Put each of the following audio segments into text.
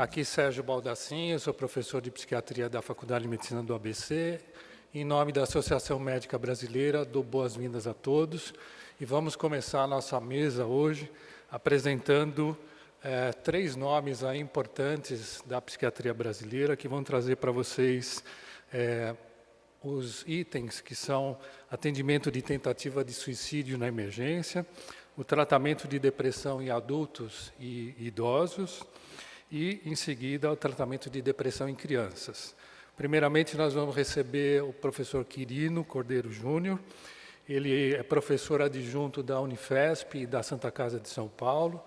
Aqui Sérgio Baldassin, eu sou professor de psiquiatria da Faculdade de Medicina do ABC. Em nome da Associação Médica Brasileira, dou boas-vindas a todos. E vamos começar a nossa mesa hoje apresentando três nomes aí importantes da psiquiatria brasileira que vão trazer para vocês os itens que são atendimento de tentativa de suicídio na emergência, o tratamento de depressão em adultos e idosos e, em seguida, o tratamento de depressão em crianças. Primeiramente, nós vamos receber o professor Quirino Cordeiro Júnior. Ele é professor adjunto da Unifesp e da Santa Casa de São Paulo.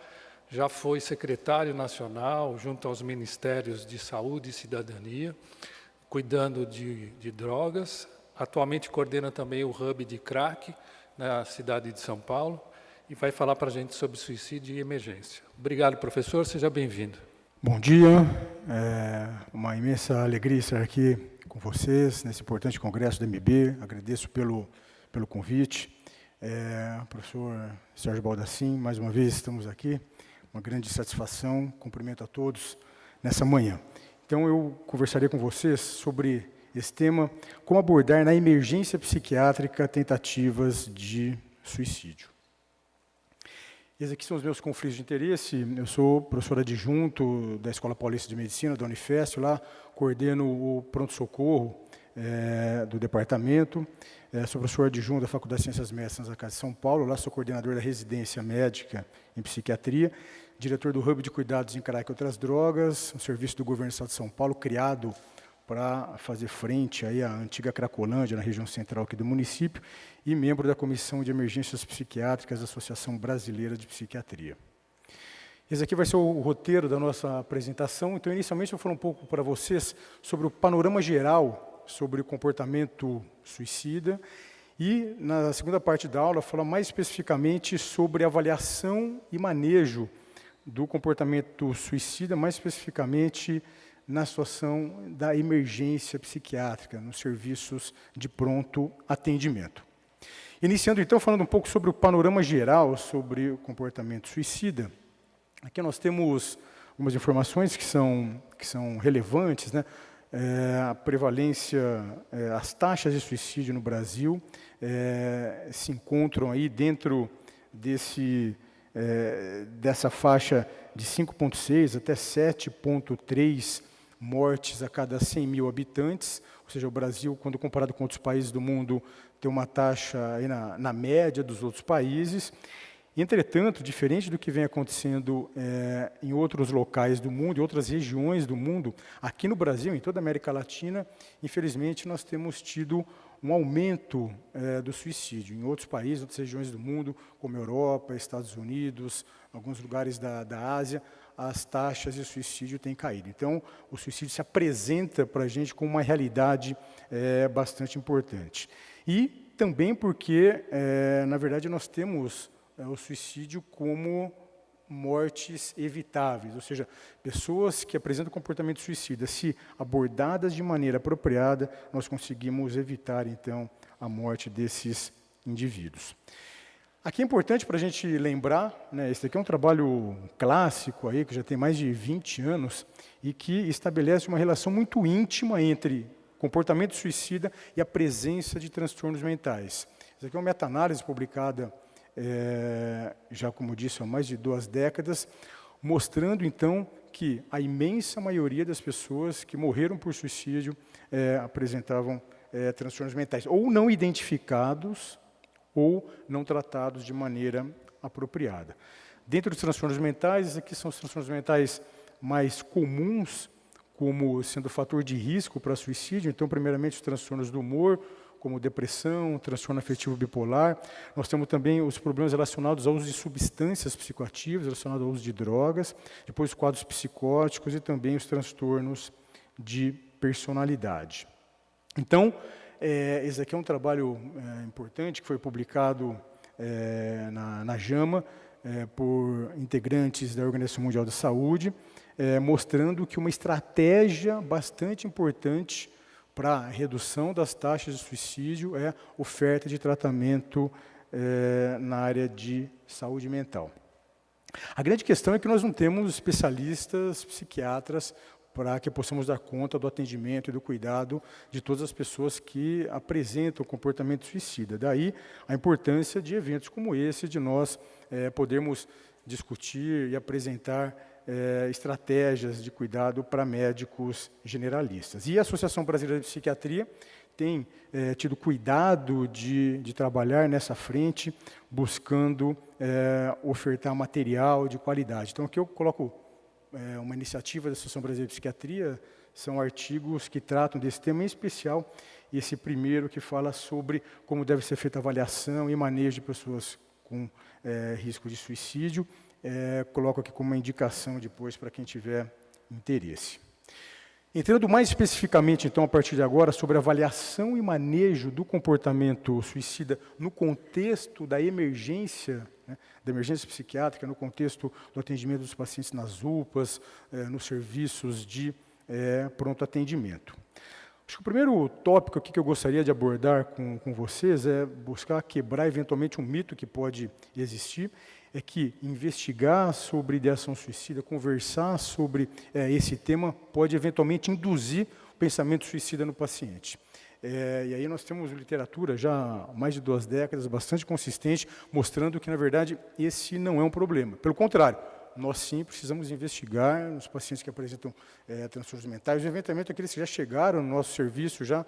Já foi secretário nacional junto aos Ministérios de Saúde e Cidadania, cuidando de drogas. Atualmente coordena também o Hub de Crack na cidade de São Paulo e vai falar para a gente sobre suicídio e emergência. Obrigado, professor. Seja bem-vindo. Bom dia, é uma imensa alegria estar aqui com vocês nesse importante congresso do MB. Agradeço pelo convite. Professor Sérgio Baldassin, mais uma vez estamos aqui, uma grande satisfação, cumprimento a todos nessa manhã. Então eu conversaria com vocês sobre esse tema, como abordar na emergência psiquiátrica tentativas de suicídio. Esses aqui são os meus conflitos de interesse. Eu sou professor adjunto da Escola Paulista de Medicina, da Unifesp, lá coordeno o pronto-socorro do departamento. Sou professor adjunto da Faculdade de Ciências Médicas da Casa de São Paulo, lá sou coordenador da residência médica em psiquiatria, diretor do Hub de Cuidados em Crack e Outras Drogas, um serviço do governo do Estado de São Paulo, criado para fazer frente aí à antiga Cracolândia, na região central aqui do município, e membro da Comissão de Emergências Psiquiátricas da Associação Brasileira de Psiquiatria. Esse aqui vai ser o roteiro da nossa apresentação. Então, inicialmente, eu vou falar um pouco para vocês sobre o panorama geral sobre o comportamento suicida, e, na segunda parte da aula, falar mais especificamente sobre avaliação e manejo do comportamento suicida, mais especificamente na situação da emergência psiquiátrica, nos serviços de pronto atendimento. Iniciando, então, falando um pouco sobre o panorama geral sobre o comportamento suicida, aqui nós temos algumas informações que são relevantes, né? A prevalência, as taxas de suicídio no Brasil se encontram aí dentro dessa faixa de 5,6 até 7,3 mortes a cada 100 mil habitantes, ou seja, o Brasil, quando comparado com outros países do mundo, tem uma taxa aí na média dos outros países. Entretanto, diferente do que vem acontecendo em outros locais do mundo, em outras regiões do mundo, aqui no Brasil, em toda a América Latina, infelizmente, nós temos tido um aumento do suicídio. Em outros países, outras regiões do mundo, como Europa, Estados Unidos, alguns lugares da Ásia, as taxas de suicídio têm caído. Então, o suicídio se apresenta para a gente como uma realidade bastante importante. E também porque, na verdade, nós temos o suicídio como mortes evitáveis, ou seja, pessoas que apresentam comportamento suicida, se abordadas de maneira apropriada, nós conseguimos evitar, então, a morte desses indivíduos. Aqui é importante para a gente lembrar, né, esse aqui é um trabalho clássico, aí, que já tem mais de 20 anos, e que estabelece uma relação muito íntima entre comportamento suicida e a presença de transtornos mentais. Isso aqui é uma meta-análise publicada já, como disse, há mais de 2 décadas, mostrando, então, que a imensa maioria das pessoas que morreram por suicídio apresentavam transtornos mentais, ou não identificados, ou não tratados de maneira apropriada. Dentro dos transtornos mentais, esses aqui são os transtornos mentais mais comuns, como sendo fator de risco para suicídio. Então, primeiramente, os transtornos do humor, como depressão, transtorno afetivo bipolar. Nós temos também os problemas relacionados ao uso de substâncias psicoativas, relacionados ao uso de drogas, depois os quadros psicóticos e também os transtornos de personalidade. Então, esse aqui é um trabalho importante que foi publicado na JAMA por integrantes da Organização Mundial da Saúde, mostrando que uma estratégia bastante importante para a redução das taxas de suicídio é a oferta de tratamento na área de saúde mental. A grande questão é que nós não temos especialistas, psiquiatras, para que possamos dar conta do atendimento e do cuidado de todas as pessoas que apresentam comportamento suicida. Daí a importância de eventos como esse, de nós podermos discutir e apresentar estratégias de cuidado para médicos generalistas. E a Associação Brasileira de Psiquiatria tem tido cuidado de trabalhar nessa frente, buscando ofertar material de qualidade. Então, aqui eu coloco uma iniciativa da Associação Brasileira de Psiquiatria, são artigos que tratam desse tema em especial, e esse primeiro que fala sobre como deve ser feita a avaliação e manejo de pessoas com risco de suicídio. Coloco aqui como uma indicação depois para quem tiver interesse. Entrando mais especificamente, então, a partir de agora, sobre a avaliação e manejo do comportamento suicida no contexto da emergência, da emergência psiquiátrica, no contexto do atendimento dos pacientes nas UPAs, nos serviços de pronto atendimento. Acho que o primeiro tópico aqui que eu gostaria de abordar com vocês é buscar quebrar eventualmente um mito que pode existir, é que investigar sobre ideação suicida, conversar sobre esse tema, pode eventualmente induzir o pensamento suicida no paciente. E aí nós temos literatura já há mais de 2 décadas, bastante consistente, mostrando que, na verdade, esse não é um problema. Pelo contrário, nós sim precisamos investigar nos pacientes que apresentam transtornos mentais, eventualmente aqueles que já chegaram no nosso serviço, já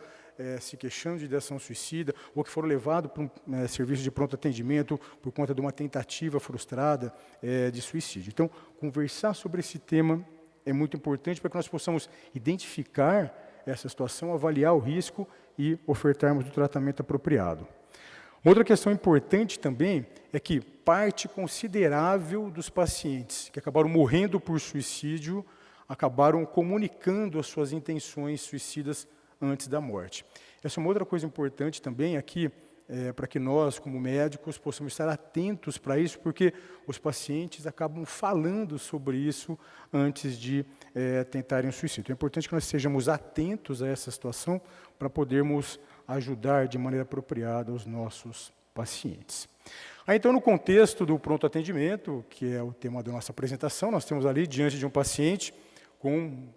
se queixando de ideação suicida, ou que foram levados para um serviço de pronto atendimento por conta de uma tentativa frustrada de suicídio. Então, conversar sobre esse tema é muito importante para que nós possamos identificar essa situação, avaliar o risco e ofertarmos o tratamento apropriado. Uma outra questão importante também é que parte considerável dos pacientes que acabaram morrendo por suicídio acabaram comunicando as suas intenções suicidas antes da morte. Essa é uma outra coisa importante também aqui, para que nós, como médicos, possamos estar atentos para isso, porque os pacientes acabam falando sobre isso antes de tentarem o suicídio. É importante que nós estejamos atentos a essa situação para podermos ajudar de maneira apropriada os nossos pacientes. Aí, então, no contexto do pronto atendimento, que é o tema da nossa apresentação, nós temos ali diante de um paciente com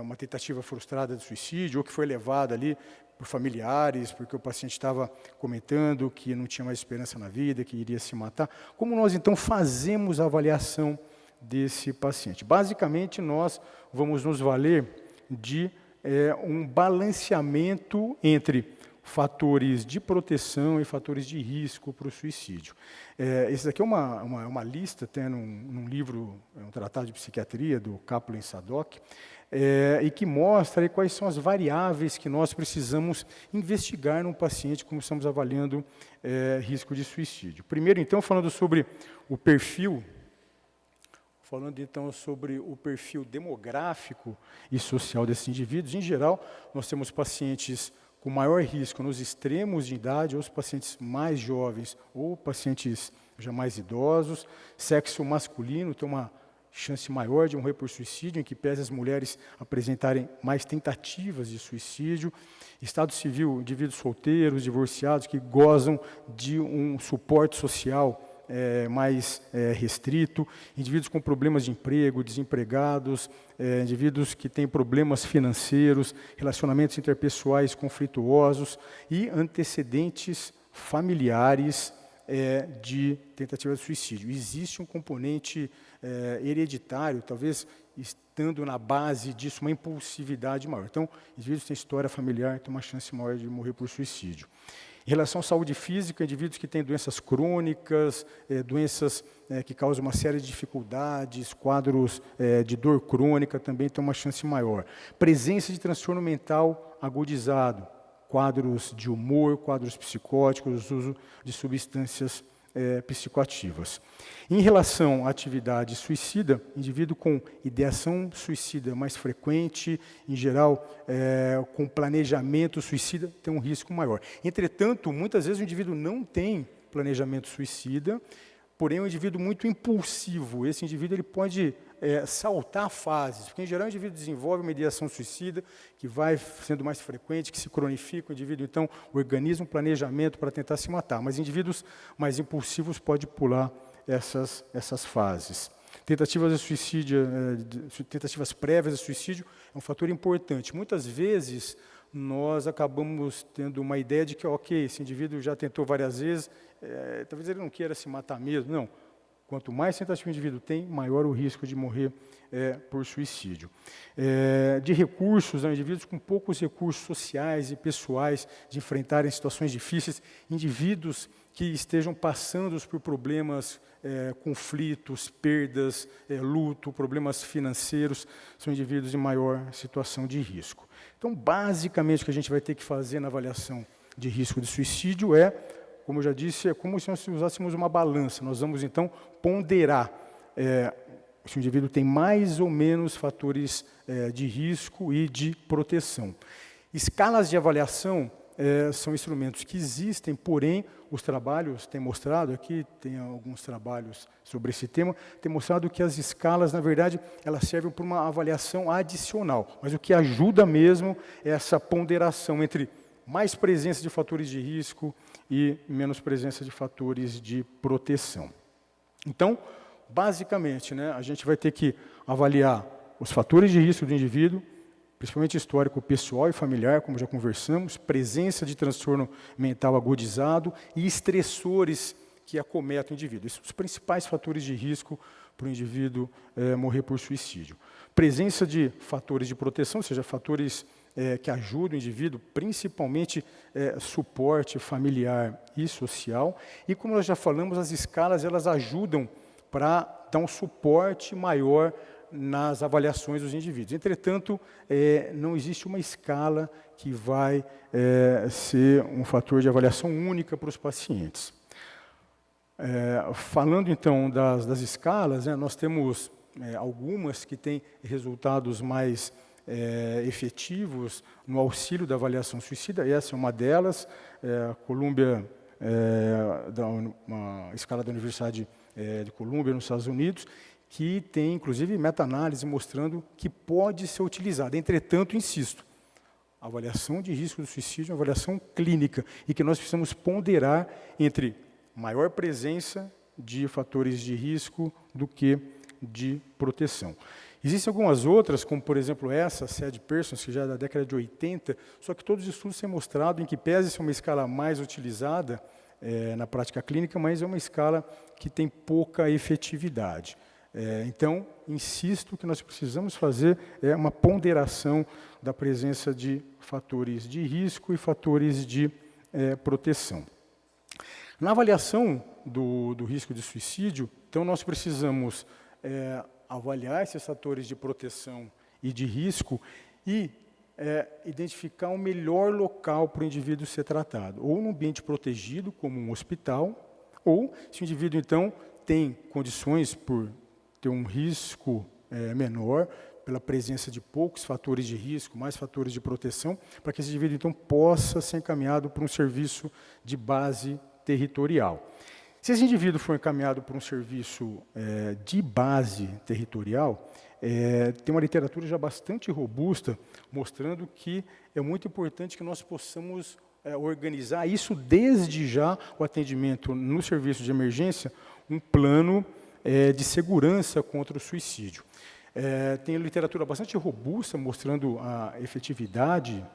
uma tentativa frustrada de suicídio, ou que foi levado ali por familiares, porque o paciente estava comentando que não tinha mais esperança na vida, que iria se matar. Como nós, então, fazemos a avaliação desse paciente? Basicamente, nós vamos nos valer de um balanceamento entre fatores de proteção e fatores de risco para o suicídio. Esse daqui é uma lista, tem num livro, um tratado de psiquiatria, do Kaplan e Sadock, e que mostra aí quais são as variáveis que nós precisamos investigar num paciente quando estamos avaliando risco de suicídio. Primeiro, então, falando sobre o perfil demográfico e social desses indivíduos, em geral, nós temos pacientes com maior risco nos extremos de idade, ou os pacientes mais jovens, ou pacientes já mais idosos. Sexo masculino tem uma chance maior de morrer por suicídio, em que pese as mulheres apresentarem mais tentativas de suicídio. Estado civil, indivíduos solteiros, divorciados, que gozam de um suporte social mais restrito, indivíduos com problemas de emprego, desempregados, indivíduos que têm problemas financeiros, relacionamentos interpessoais conflituosos e antecedentes familiares de tentativa de suicídio. Existe um componente hereditário, talvez estando na base disso uma impulsividade maior. Então, indivíduos que têm história familiar têm uma chance maior de morrer por suicídio. Em relação à saúde física, indivíduos que têm doenças crônicas, doenças que causam uma série de dificuldades, quadros de dor crônica também têm uma chance maior. Presença de transtorno mental agudizado, quadros de humor, quadros psicóticos, uso de substâncias psicoativas. Em relação à atividade suicida, indivíduo com ideação suicida mais frequente, em geral, com planejamento suicida, tem um risco maior. Entretanto, muitas vezes o indivíduo não tem planejamento suicida, porém é um indivíduo muito impulsivo. Esse indivíduo ele pode saltar fases, porque em geral o indivíduo desenvolve uma ideação suicida que vai sendo mais frequente, que se cronifica, o indivíduo então organiza um planejamento para tentar se matar, mas indivíduos mais impulsivos podem pular essas fases. Tentativas prévias de suicídio é um fator importante. Muitas vezes, nós acabamos tendo uma ideia de que, ok, esse indivíduo já tentou várias vezes, talvez ele não queira se matar mesmo. Não. Quanto mais tentativa o indivíduo tem, maior o risco de morrer por suicídio. De recursos, indivíduos com poucos recursos sociais e pessoais de enfrentarem situações difíceis, indivíduos que estejam passando por problemas, conflitos, perdas, luto, problemas financeiros, são indivíduos em maior situação de risco. Então, basicamente, o que a gente vai ter que fazer na avaliação de risco de suicídio como eu já disse, é como se nós usássemos uma balança. Nós vamos, então, ponderar se o indivíduo tem mais ou menos fatores de risco e de proteção. Escalas de avaliação são instrumentos que existem, porém, os trabalhos têm mostrado, aqui tem alguns trabalhos sobre esse tema, têm mostrado que as escalas, na verdade, elas servem para uma avaliação adicional, mas o que ajuda mesmo é essa ponderação entre mais presença de fatores de risco e menos presença de fatores de proteção. Então, basicamente, a gente vai ter que avaliar os fatores de risco do indivíduo, principalmente histórico pessoal e familiar, como já conversamos, presença de transtorno mental agudizado e estressores que acometem o indivíduo. Esses são os principais fatores de risco para o indivíduo morrer por suicídio. Presença de fatores de proteção, ou seja, fatores que ajudam o indivíduo, principalmente suporte familiar e social. E, como nós já falamos, as escalas elas ajudam para dar um suporte maior nas avaliações dos indivíduos. Entretanto, não existe uma escala que vai ser um fator de avaliação única para os pacientes. Falando, então, das escalas, nós temos algumas que têm resultados mais efetivos no auxílio da avaliação suicida. Essa é uma delas, a Columbia, uma escala da Universidade de Columbia, nos Estados Unidos, que tem, inclusive, meta-análise mostrando que pode ser utilizada. Entretanto, insisto, a avaliação de risco do suicídio é uma avaliação clínica e que nós precisamos ponderar entre maior presença de fatores de risco do que de proteção. Existem algumas outras, como, por exemplo, essa, SAD Persons, que já é da década de 80, só que todos os estudos têm mostrado em que pese ser uma escala mais utilizada na prática clínica, mas é uma escala que tem pouca efetividade. Então, insisto que nós precisamos fazer uma ponderação da presença de fatores de risco e fatores de proteção. Na avaliação do risco de suicídio, então, nós precisamos avaliar esses fatores de proteção e de risco e identificar o melhor local para o indivíduo ser tratado, ou num ambiente protegido, como um hospital, ou se o indivíduo, então, tem condições por ter um risco menor, pela presença de poucos fatores de risco, mais fatores de proteção, para que esse indivíduo, então, possa ser encaminhado para um serviço de base territorial. Se esse indivíduo for encaminhado para um serviço de base territorial, tem uma literatura já bastante robusta, mostrando que é muito importante que nós possamos organizar isso desde já, o atendimento no serviço de emergência, um plano de segurança contra o suicídio. Tem literatura bastante robusta, mostrando a efetividade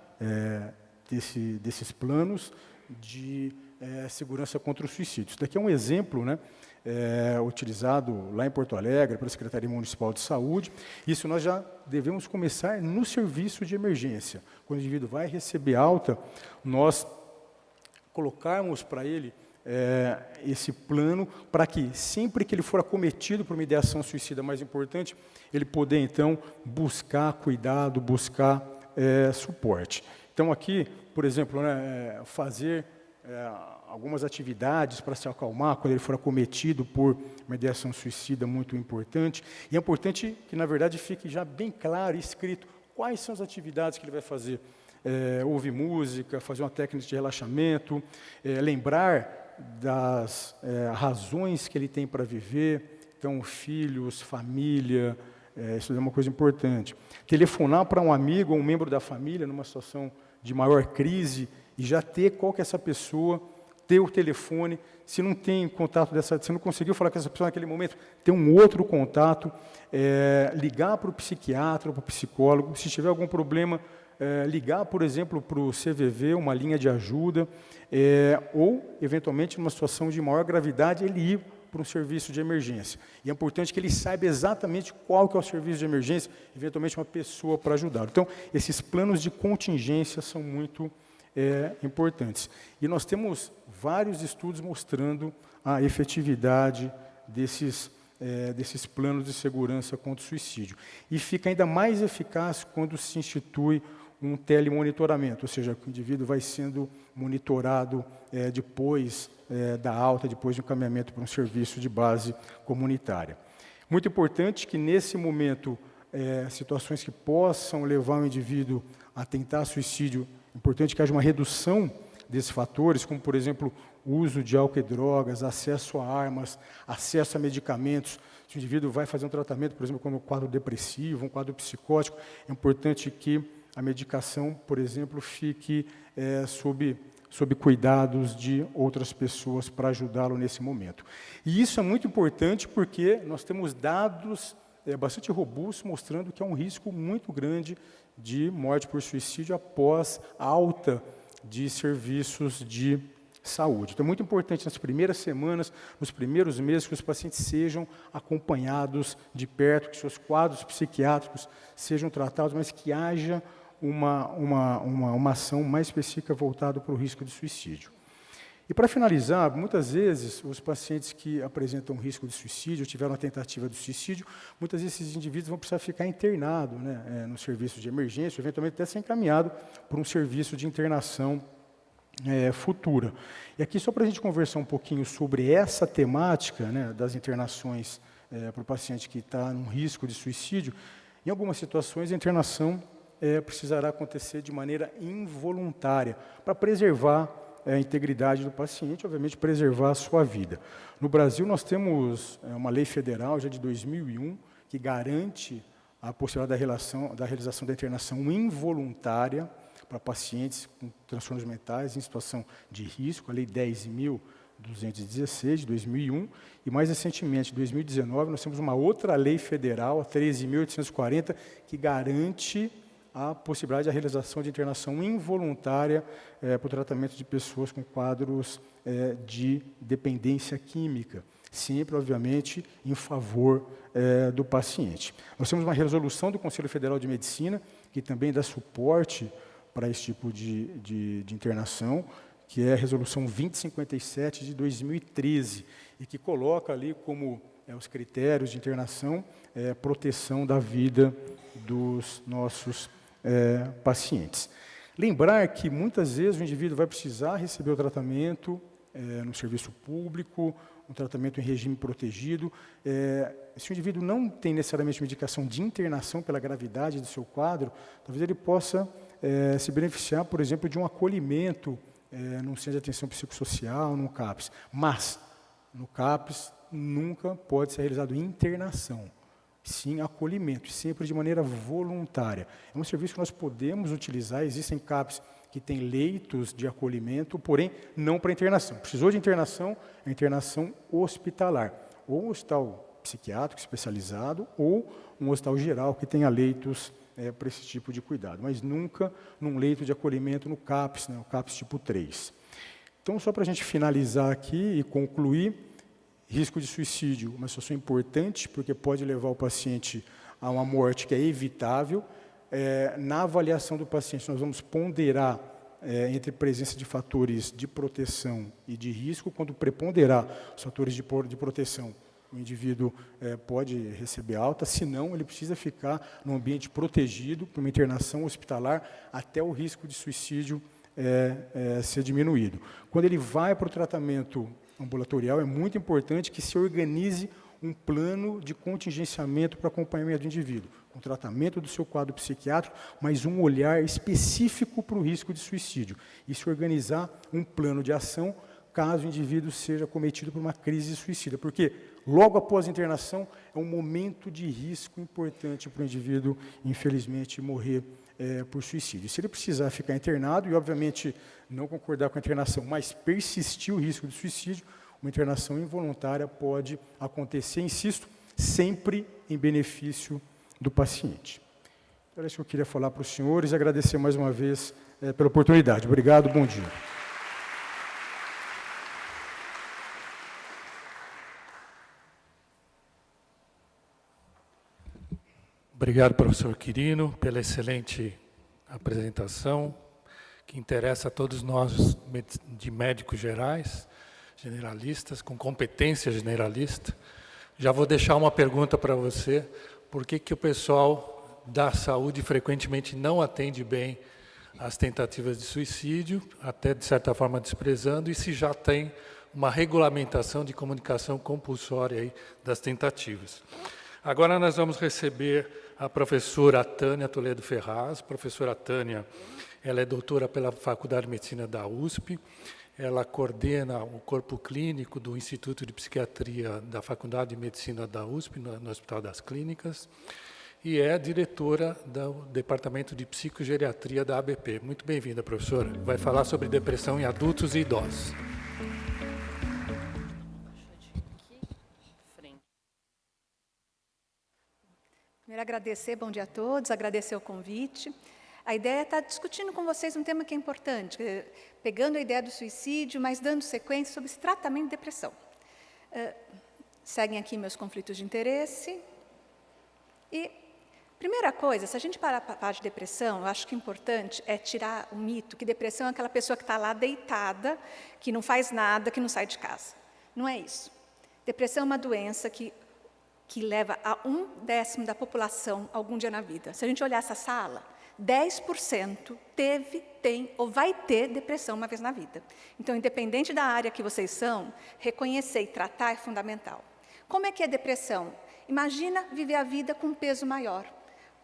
desses planos de segurança contra o suicídio. Isso daqui é um exemplo, utilizado lá em Porto Alegre, pela Secretaria Municipal de Saúde. Isso nós já devemos começar no serviço de emergência. Quando o indivíduo vai receber alta, nós colocarmos para ele esse plano para que, sempre que ele for acometido por uma ideação suicida mais importante, ele poder, então, buscar cuidado, buscar suporte. Então, aqui, por exemplo, fazer algumas atividades para se acalmar quando ele for acometido por uma ideação suicida muito importante. E é importante que, na verdade, fique já bem claro e escrito quais são as atividades que ele vai fazer. Ouvir música, fazer uma técnica de relaxamento, lembrar das razões que ele tem para viver, então, filhos, família, isso é uma coisa importante. Telefonar para um amigo ou um membro da família numa situação de maior crise e já ter qual que é essa pessoa ter o telefone, se não tem contato se não conseguiu falar com essa pessoa naquele momento, ter um outro contato, ligar para o psiquiatra, para o psicólogo, se tiver algum problema, ligar, por exemplo, para o CVV, uma linha de ajuda, ou, eventualmente, numa situação de maior gravidade, ele ir para um serviço de emergência. E é importante que ele saiba exatamente qual que é o serviço de emergência, eventualmente uma pessoa para ajudá-lo. Então, esses planos de contingência são muito importantes. E nós temos vários estudos mostrando a efetividade desses planos de segurança contra o suicídio. E fica ainda mais eficaz quando se institui um telemonitoramento, ou seja, o indivíduo vai sendo monitorado depois da alta, depois do encaminhamento para um serviço de base comunitária. Muito importante que, nesse momento, situações que possam levar o indivíduo a tentar suicídio, é importante que haja uma redução desses fatores, como, por exemplo, o uso de álcool e drogas, acesso a armas, acesso a medicamentos. Se o indivíduo vai fazer um tratamento, por exemplo, quando um quadro depressivo, um quadro psicótico, é importante que a medicação, por exemplo, fique sob cuidados de outras pessoas para ajudá-lo nesse momento. E isso é muito importante porque nós temos dados bastante robustos mostrando que há um risco muito grande de morte por suicídio após alta de serviços de saúde. Então, é muito importante nas primeiras semanas, nos primeiros meses, que os pacientes sejam acompanhados de perto, que seus quadros psiquiátricos sejam tratados, mas que haja uma ação mais específica voltada para o risco de suicídio. E, para finalizar, muitas vezes, os pacientes que apresentam risco de suicídio, tiveram uma tentativa de suicídio, muitas vezes esses indivíduos vão precisar ficar internados, né, no serviço de emergência, eventualmente até ser encaminhado para um serviço de internação futura. E aqui, só para a gente conversar um pouquinho sobre essa temática, né, das internações para o paciente que está num risco de suicídio, em algumas situações a internação precisará acontecer de maneira involuntária, para preservar a integridade do paciente, obviamente preservar a sua vida. No Brasil, nós temos uma lei federal, já de 2001, que garante a possibilidade da realização da internação involuntária para pacientes com transtornos mentais em situação de risco, a Lei 10.216, de 2001, e mais recentemente, em 2019, nós temos uma outra lei federal, a 13.840, que garante a possibilidade da realização de internação involuntária para o tratamento de pessoas com quadros de dependência química, sempre, obviamente, em favor do paciente. Nós temos uma resolução do Conselho Federal de Medicina, que também dá suporte para esse tipo de internação, que é a Resolução 2057 de 2013, e que coloca ali como os critérios de internação proteção da vida dos nossos pacientes. Lembrar que, muitas vezes, o indivíduo vai precisar receber o tratamento no serviço público, um tratamento em regime protegido. Se o indivíduo não tem necessariamente uma indicação de internação pela gravidade do seu quadro, talvez ele possa se beneficiar, por exemplo, de um acolhimento num centro de atenção psicossocial, num CAPS. Mas, no CAPS, nunca pode ser realizado internação. Sim, acolhimento, sempre de maneira voluntária. É um serviço que nós podemos utilizar, existem CAPs que têm leitos de acolhimento, porém, não para internação. Precisou de internação, é internação hospitalar, ou um hospital psiquiátrico especializado, ou um hospital geral que tenha leitos para esse tipo de cuidado, mas nunca num leito de acolhimento no CAPS, né, o CAPS tipo 3. Então, só para a gente finalizar aqui e concluir, risco de suicídio, uma situação importante, porque pode levar o paciente a uma morte que é evitável. Na avaliação do paciente, nós vamos ponderar entre presença de fatores de proteção e de risco. Quando preponderar os fatores de proteção, o indivíduo pode receber alta, senão ele precisa ficar num ambiente protegido, para uma internação hospitalar, até o risco de suicídio ser diminuído. Quando ele vai para o tratamento ambulatorial, é muito importante que se organize um plano de contingenciamento para acompanhamento do indivíduo, com tratamento do seu quadro psiquiátrico, mas um olhar específico para o risco de suicídio, e se organizar um plano de ação caso o indivíduo seja cometido por uma crise suicida, porque logo após a internação é um momento de risco importante para o indivíduo, infelizmente, morrer por suicídio. Se ele precisar ficar internado e, obviamente, não concordar com a internação, mas persistir o risco de suicídio, uma internação involuntária pode acontecer, insisto, sempre em benefício do paciente. Era isso que eu queria falar para os senhores e agradecer mais uma vez pela oportunidade. Obrigado, bom dia. Obrigado, professor Quirino, pela excelente apresentação, que interessa a todos nós de médicos gerais, generalistas, com competência generalista. Já vou deixar uma pergunta para você: por que o pessoal da saúde frequentemente não atende bem as tentativas de suicídio, até de certa forma desprezando, e se já tem uma regulamentação de comunicação compulsória aí das tentativas? Agora nós vamos receber a professora Tânia Toledo Ferraz. Professora Tânia, ela é doutora pela Faculdade de Medicina da USP, ela coordena o corpo clínico do Instituto de Psiquiatria da Faculdade de Medicina da USP, no Hospital das Clínicas, e é diretora do Departamento de Psicogeriatria da ABP. Muito bem-vinda, professora. Vai falar sobre depressão em adultos e idosos. Primeiro, agradecer, bom dia a todos, agradecer o convite. A ideia é estar discutindo com vocês um tema que é importante, pegando a ideia do suicídio, mas dando sequência sobre esse tratamento de depressão. Seguem aqui meus conflitos de interesse. E, primeira coisa, se a gente parar para falar de depressão, eu acho que o importante é tirar o mito que depressão é aquela pessoa que está lá deitada, que não faz nada, que não sai de casa. Não é isso. Depressão é uma doença que leva a 1/10 da população algum dia na vida. Se a gente olhar essa sala, 10% teve, tem ou vai ter depressão uma vez na vida. Então, independente da área que vocês são, reconhecer e tratar é fundamental. Como é que é depressão? Imagina viver a vida com um peso maior.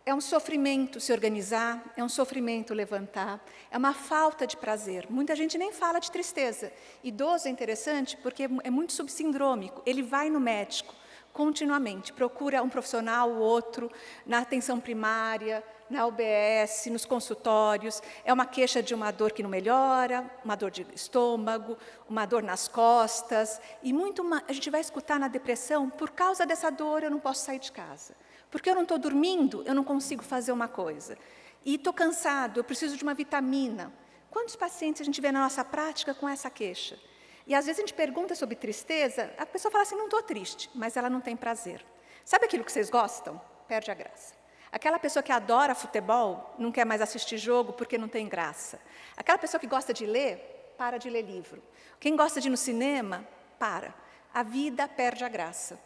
É um sofrimento se organizar, é um sofrimento levantar, é uma falta de prazer. Muita gente nem fala de tristeza. Idoso é interessante porque é muito subsindrômico. Ele vai no médico continuamente, procura um profissional ou outro, na atenção primária, na UBS, nos consultórios. É uma queixa de uma dor que não melhora, uma dor de estômago, uma dor nas costas. E a gente vai escutar na depressão: por causa dessa dor eu não posso sair de casa. Porque eu não estou dormindo, eu não consigo fazer uma coisa. E estou cansado, eu preciso de uma vitamina. Quantos pacientes a gente vê na nossa prática com essa queixa? E às vezes a gente pergunta sobre tristeza, a pessoa fala assim: não estou triste, mas ela não tem prazer. Sabe aquilo que vocês gostam? Perde a graça. Aquela pessoa que adora futebol, não quer mais assistir jogo porque não tem graça. Aquela pessoa que gosta de ler, para de ler livro. Quem gosta de ir no cinema, para. A vida perde a graça.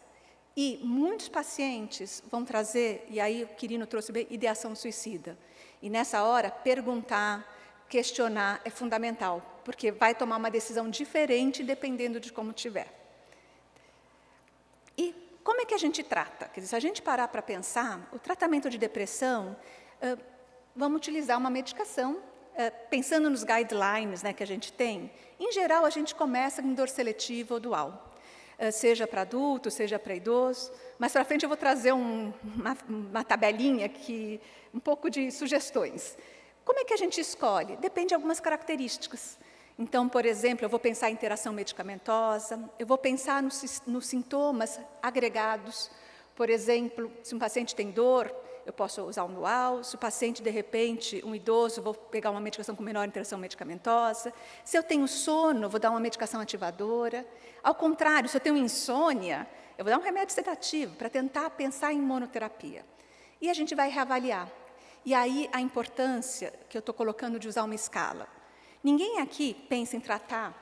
E muitos pacientes vão trazer, e aí o Quirino trouxe bem, ideação suicida. E nessa hora, perguntar, questionar é fundamental, porque vai tomar uma decisão diferente dependendo de como tiver. E como é que a gente trata? Quer dizer, se a gente parar para pensar, o tratamento de depressão, vamos utilizar uma medicação, pensando nos guidelines, né, que a gente tem. Em geral, a gente começa com dor seletiva ou dual, seja para adulto, seja para idoso. Mais para frente eu vou trazer uma tabelinha, um pouco de sugestões. Como é que a gente escolhe? Depende de algumas características. Então, por exemplo, eu vou pensar em interação medicamentosa, eu vou pensar nos sintomas agregados. Por exemplo, se um paciente tem dor, eu posso usar um dual. Se o paciente, de repente, um idoso, vou pegar uma medicação com menor interação medicamentosa. Se eu tenho sono, vou dar uma medicação ativadora. Ao contrário, se eu tenho insônia, eu vou dar um remédio sedativo para tentar pensar em monoterapia. E a gente vai reavaliar. E aí a importância que eu estou colocando de usar uma escala. Ninguém aqui pensa em tratar,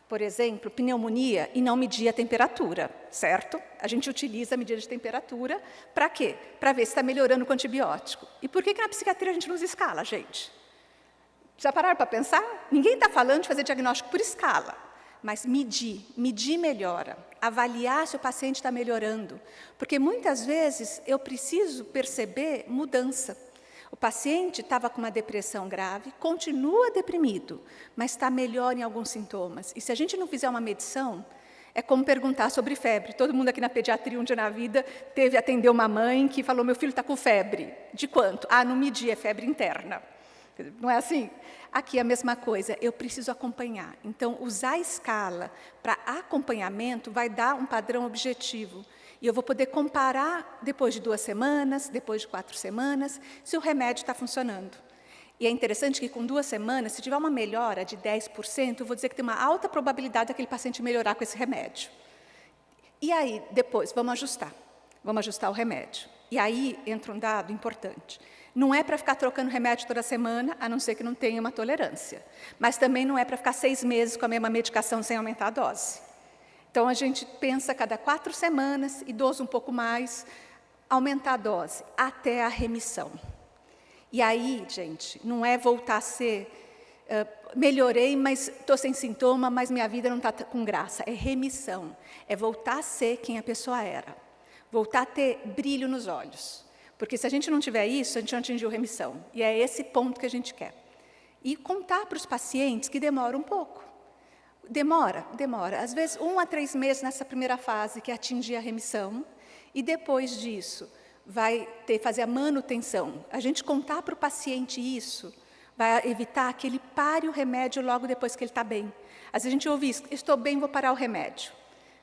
por exemplo, pneumonia e não medir a temperatura, certo? A gente utiliza a medida de temperatura para quê? Para ver se está melhorando com o antibiótico. E por que na psiquiatria a gente não usa escala, gente? Já pararam para pensar? Ninguém está falando de fazer diagnóstico por escala, mas medir melhora, avaliar se o paciente está melhorando. Porque muitas vezes eu preciso perceber mudança. O paciente estava com uma depressão grave, continua deprimido, mas está melhor em alguns sintomas. E se a gente não fizer uma medição, É como perguntar sobre febre. Todo mundo aqui na pediatria, um dia na vida, atendeu uma mãe que falou, meu filho está com febre. De quanto? Ah, não medi, é febre interna. Não é assim? Aqui é a mesma coisa, eu preciso acompanhar. Então, usar a escala para acompanhamento vai dar um padrão objetivo. E eu vou poder comparar depois de 2 semanas, depois de 4 semanas, se o remédio está funcionando. E é interessante que com 2 semanas, se tiver uma melhora de 10%, eu vou dizer que tem uma alta probabilidade daquele paciente melhorar com esse remédio. E aí, depois, vamos ajustar o remédio. E aí entra um dado importante. Não é para ficar trocando remédio toda semana, a não ser que não tenha uma tolerância. Mas também não é para ficar 6 meses com a mesma medicação sem aumentar a dose. Então, a gente pensa a cada 4 semanas, idoso um pouco mais, aumentar a dose, até a remissão. E aí, gente, não é voltar a ser, melhorei, mas estou sem sintoma, mas minha vida não está com graça. É remissão, é voltar a ser quem a pessoa era. Voltar a ter brilho nos olhos. Porque se a gente não tiver isso, a gente não atingiu remissão. E é esse ponto que a gente quer. E contar para os pacientes que demora um pouco. Demora. Às vezes, 1 a 3 meses nessa primeira fase, que é atingir a remissão. E depois disso, vai fazer a manutenção. A gente contar para o paciente isso, vai evitar que ele pare o remédio logo depois que ele está bem. Às vezes a gente ouve isso, estou bem, vou parar o remédio.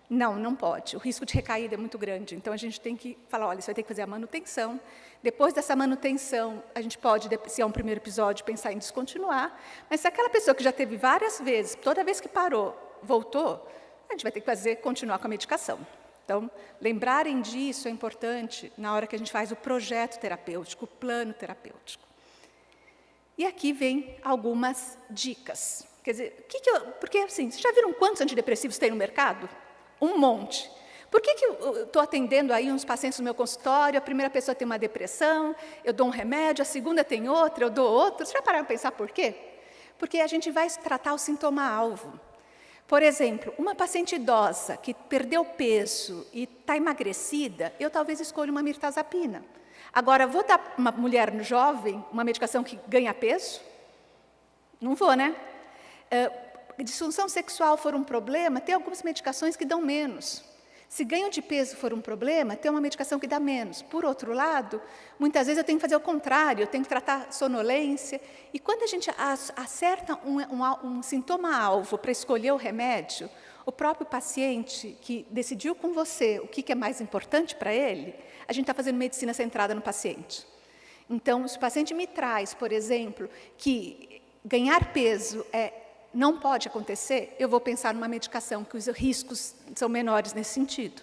Não, não pode. O risco de recaída é muito grande. Então, a gente tem que falar, olha, você vai ter que fazer a manutenção. Depois dessa manutenção, a gente pode, se é um primeiro episódio, pensar em descontinuar. Mas se aquela pessoa que já teve várias vezes, toda vez que parou, voltou, a gente vai ter que continuar com a medicação. Então, lembrarem disso é importante na hora que a gente faz o projeto terapêutico, o plano terapêutico. E aqui vem algumas dicas. Quer dizer, porque assim, vocês já viram quantos antidepressivos tem no mercado? Um monte. Por que eu estou atendendo aí uns pacientes no meu consultório, a primeira pessoa tem uma depressão, eu dou um remédio, a segunda tem outra, eu dou outro? Vocês já pararam para pensar por quê? Porque a gente vai tratar o sintoma-alvo. Por exemplo, uma paciente idosa que perdeu peso e está emagrecida, eu talvez escolha uma mirtazapina. Agora, vou dar para uma mulher jovem uma medicação que ganha peso? Não vou, né? Disfunção sexual for um problema, tem algumas medicações que dão menos. Se ganho de peso for um problema, tem uma medicação que dá menos. Por outro lado, muitas vezes eu tenho que fazer o contrário, eu tenho que tratar sonolência. E quando a gente acerta um sintoma-alvo para escolher o remédio, o próprio paciente que decidiu com você o que é mais importante para ele, a gente está fazendo medicina centrada no paciente. Então, se o paciente me traz, por exemplo, que ganhar peso não pode acontecer, eu vou pensar numa medicação que os riscos são menores nesse sentido.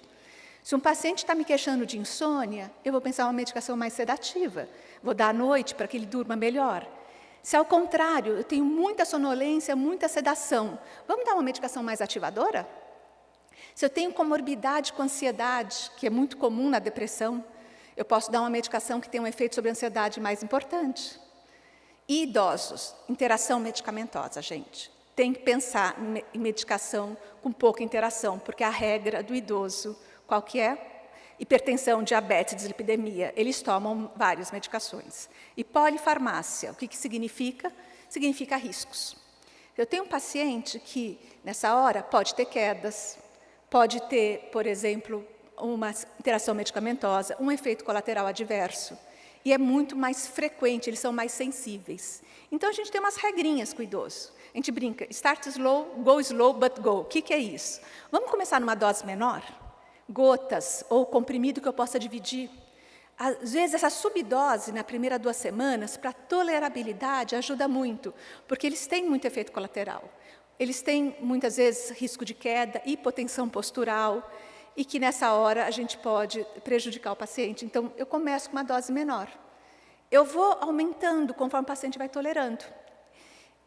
Se um paciente está me queixando de insônia, eu vou pensar numa medicação mais sedativa. Vou dar à noite para que ele durma melhor. Se, ao contrário, eu tenho muita sonolência, muita sedação, vamos dar uma medicação mais ativadora? Se eu tenho comorbidade com ansiedade, que é muito comum na depressão, eu posso dar uma medicação que tem um efeito sobre a ansiedade mais importante. E idosos, interação medicamentosa, gente. Tem que pensar em medicação com pouca interação, porque a regra do idoso, qual que é? Hipertensão, diabetes, dislipidemia, eles tomam várias medicações. E polifarmácia, o que significa? Significa riscos. Eu tenho um paciente que, nessa hora, pode ter quedas, pode ter, por exemplo, uma interação medicamentosa, um efeito colateral adverso. E é muito mais frequente, eles são mais sensíveis. Então, a gente tem umas regrinhas com o idoso. A gente brinca, start slow, go slow, but go. O que é isso? Vamos começar numa dose menor? Gotas ou comprimido que eu possa dividir. Às vezes, essa subdose, na primeira 2 semanas, para tolerabilidade, ajuda muito, porque eles têm muito efeito colateral. Eles têm, muitas vezes, risco de queda, hipotensão postural, e que nessa hora a gente pode prejudicar o paciente. Então, eu começo com uma dose menor. Eu vou aumentando conforme o paciente vai tolerando.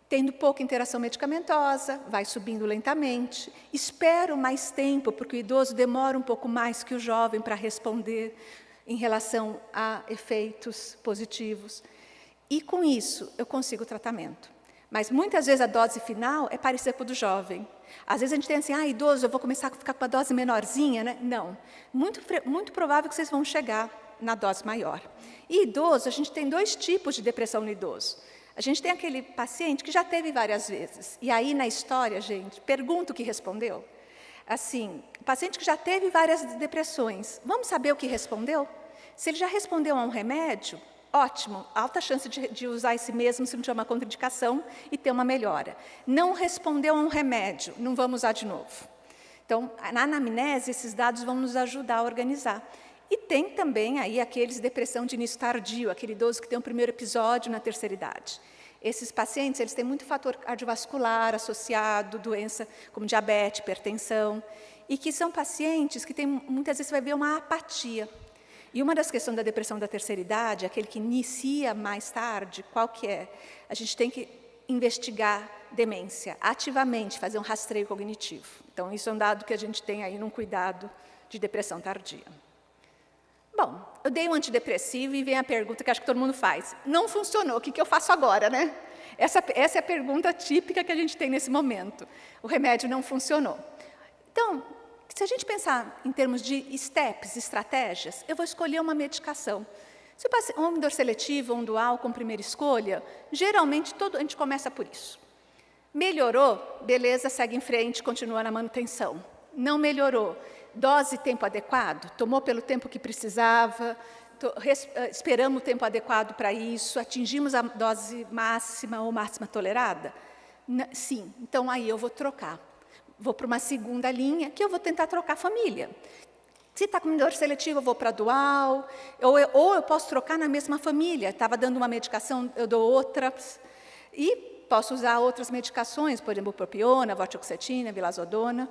Tendo pouca interação medicamentosa, vai subindo lentamente. Espero mais tempo, porque o idoso demora um pouco mais que o jovem para responder em relação a efeitos positivos. E com isso, eu consigo o tratamento. Mas muitas vezes a dose final é parecida com a do jovem. Às vezes a gente tem assim, idoso, eu vou começar a ficar com uma dose menorzinha, né? Não. Muito provável que vocês vão chegar na dose maior. E idoso, a gente tem 2 tipos de depressão no idoso. A gente tem aquele paciente que já teve várias vezes. E aí, na história, gente, pergunta o que respondeu. Assim, paciente que já teve várias depressões, vamos saber o que respondeu? Se ele já respondeu a um remédio, ótimo, alta chance de usar esse mesmo se não tiver uma contraindicação e ter uma melhora. Não respondeu a um remédio, não vamos usar de novo. Então, na anamnese, esses dados vão nos ajudar a organizar. E tem também aí aqueles depressão de início tardio, aquele idoso que tem um primeiro episódio na terceira idade. Esses pacientes, eles têm muito fator cardiovascular associado, doença como diabetes, hipertensão, e que são pacientes que tem, muitas vezes você vai ver uma apatia. E uma das questões da depressão da terceira idade, aquele que inicia mais tarde, qual que é? A gente tem que investigar demência ativamente, fazer um rastreio cognitivo. Então, isso é um dado que a gente tem aí num cuidado de depressão tardia. Bom, eu dei um antidepressivo e vem a pergunta que acho que todo mundo faz. Não funcionou, o que eu faço agora, né? Essa é a pergunta típica que a gente tem nesse momento. O remédio não funcionou. Então, se a gente pensar em termos de steps, estratégias, eu vou escolher uma medicação. Se eu passei um inibidor seletivo ou um dual com primeira escolha, geralmente a gente começa por isso. Melhorou? Beleza, segue em frente, continua na manutenção. Não melhorou? Dose e tempo adequado? Tomou pelo tempo que precisava? Esperamos o tempo adequado para isso? Atingimos a dose máxima ou máxima tolerada? Sim, então aí eu vou trocar. Vou para uma segunda linha, que eu vou tentar trocar a família. Se está com inibidor seletivo, eu vou para dual, ou eu posso trocar na mesma família. Estava dando uma medicação, eu dou outra. E posso usar outras medicações, por exemplo, propiona, vortioxetina, vilazodona.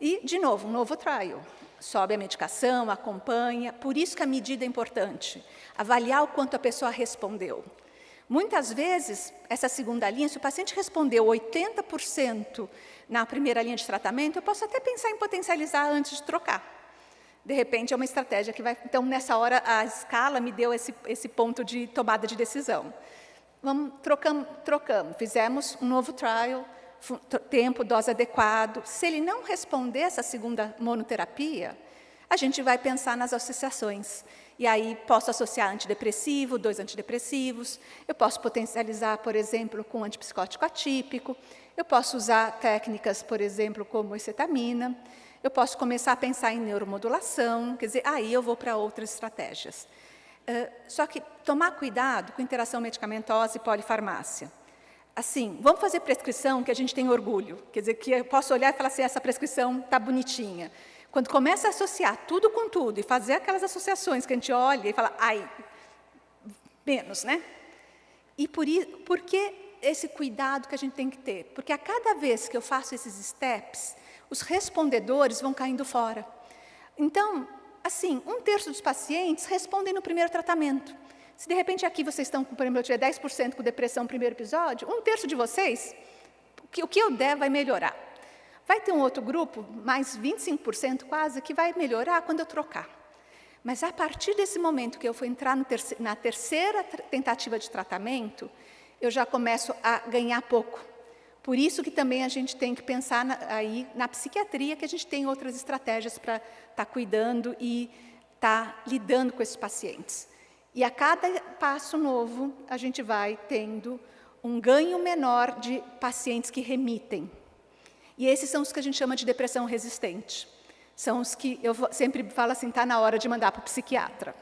E, de novo, um novo trial. Sobe a medicação, acompanha. Por isso que a medida é importante. Avaliar o quanto a pessoa respondeu. Muitas vezes, essa segunda linha, se o paciente respondeu 80% na primeira linha de tratamento, eu posso até pensar em potencializar antes de trocar. De repente, é uma estratégia que vai... Então, nessa hora, a escala me deu esse ponto de tomada de decisão. Trocamos. Fizemos um novo trial, tempo, dose adequado. Se ele não responder essa segunda monoterapia, a gente vai pensar nas associações. E aí, posso associar antidepressivo, 2 antidepressivos. Eu posso potencializar, por exemplo, com antipsicótico atípico. Eu posso usar técnicas, por exemplo, como acetamina. Eu posso começar a pensar em neuromodulação. Quer dizer, aí eu vou para outras estratégias. Só que tomar cuidado com interação medicamentosa e polifarmácia. Assim, vamos fazer prescrição que a gente tem orgulho. Quer dizer, que eu posso olhar e falar assim, essa prescrição está bonitinha. Quando começa a associar tudo com tudo e fazer aquelas associações que a gente olha e fala, ai, menos, né? E por que esse cuidado que a gente tem que ter? Porque a cada vez que eu faço esses steps, os respondedores vão caindo fora. Então, assim, 1/3 dos pacientes respondem no primeiro tratamento. Se de repente aqui vocês estão, por exemplo, eu tiver 10% com depressão no primeiro episódio, 1/3 de vocês, o que eu der vai melhorar. Vai ter um outro grupo, mais 25% quase, que vai melhorar quando eu trocar. Mas a partir desse momento que eu for entrar na terceira tentativa de tratamento, eu já começo a ganhar pouco. Por isso que também a gente tem que pensar aí na psiquiatria, que a gente tem outras estratégias para estar cuidando e estar lidando com esses pacientes. E a cada passo novo, a gente vai tendo um ganho menor de pacientes que remitem. E esses são os que a gente chama de depressão resistente. São os que eu sempre falo assim, está na hora de mandar para o psiquiatra.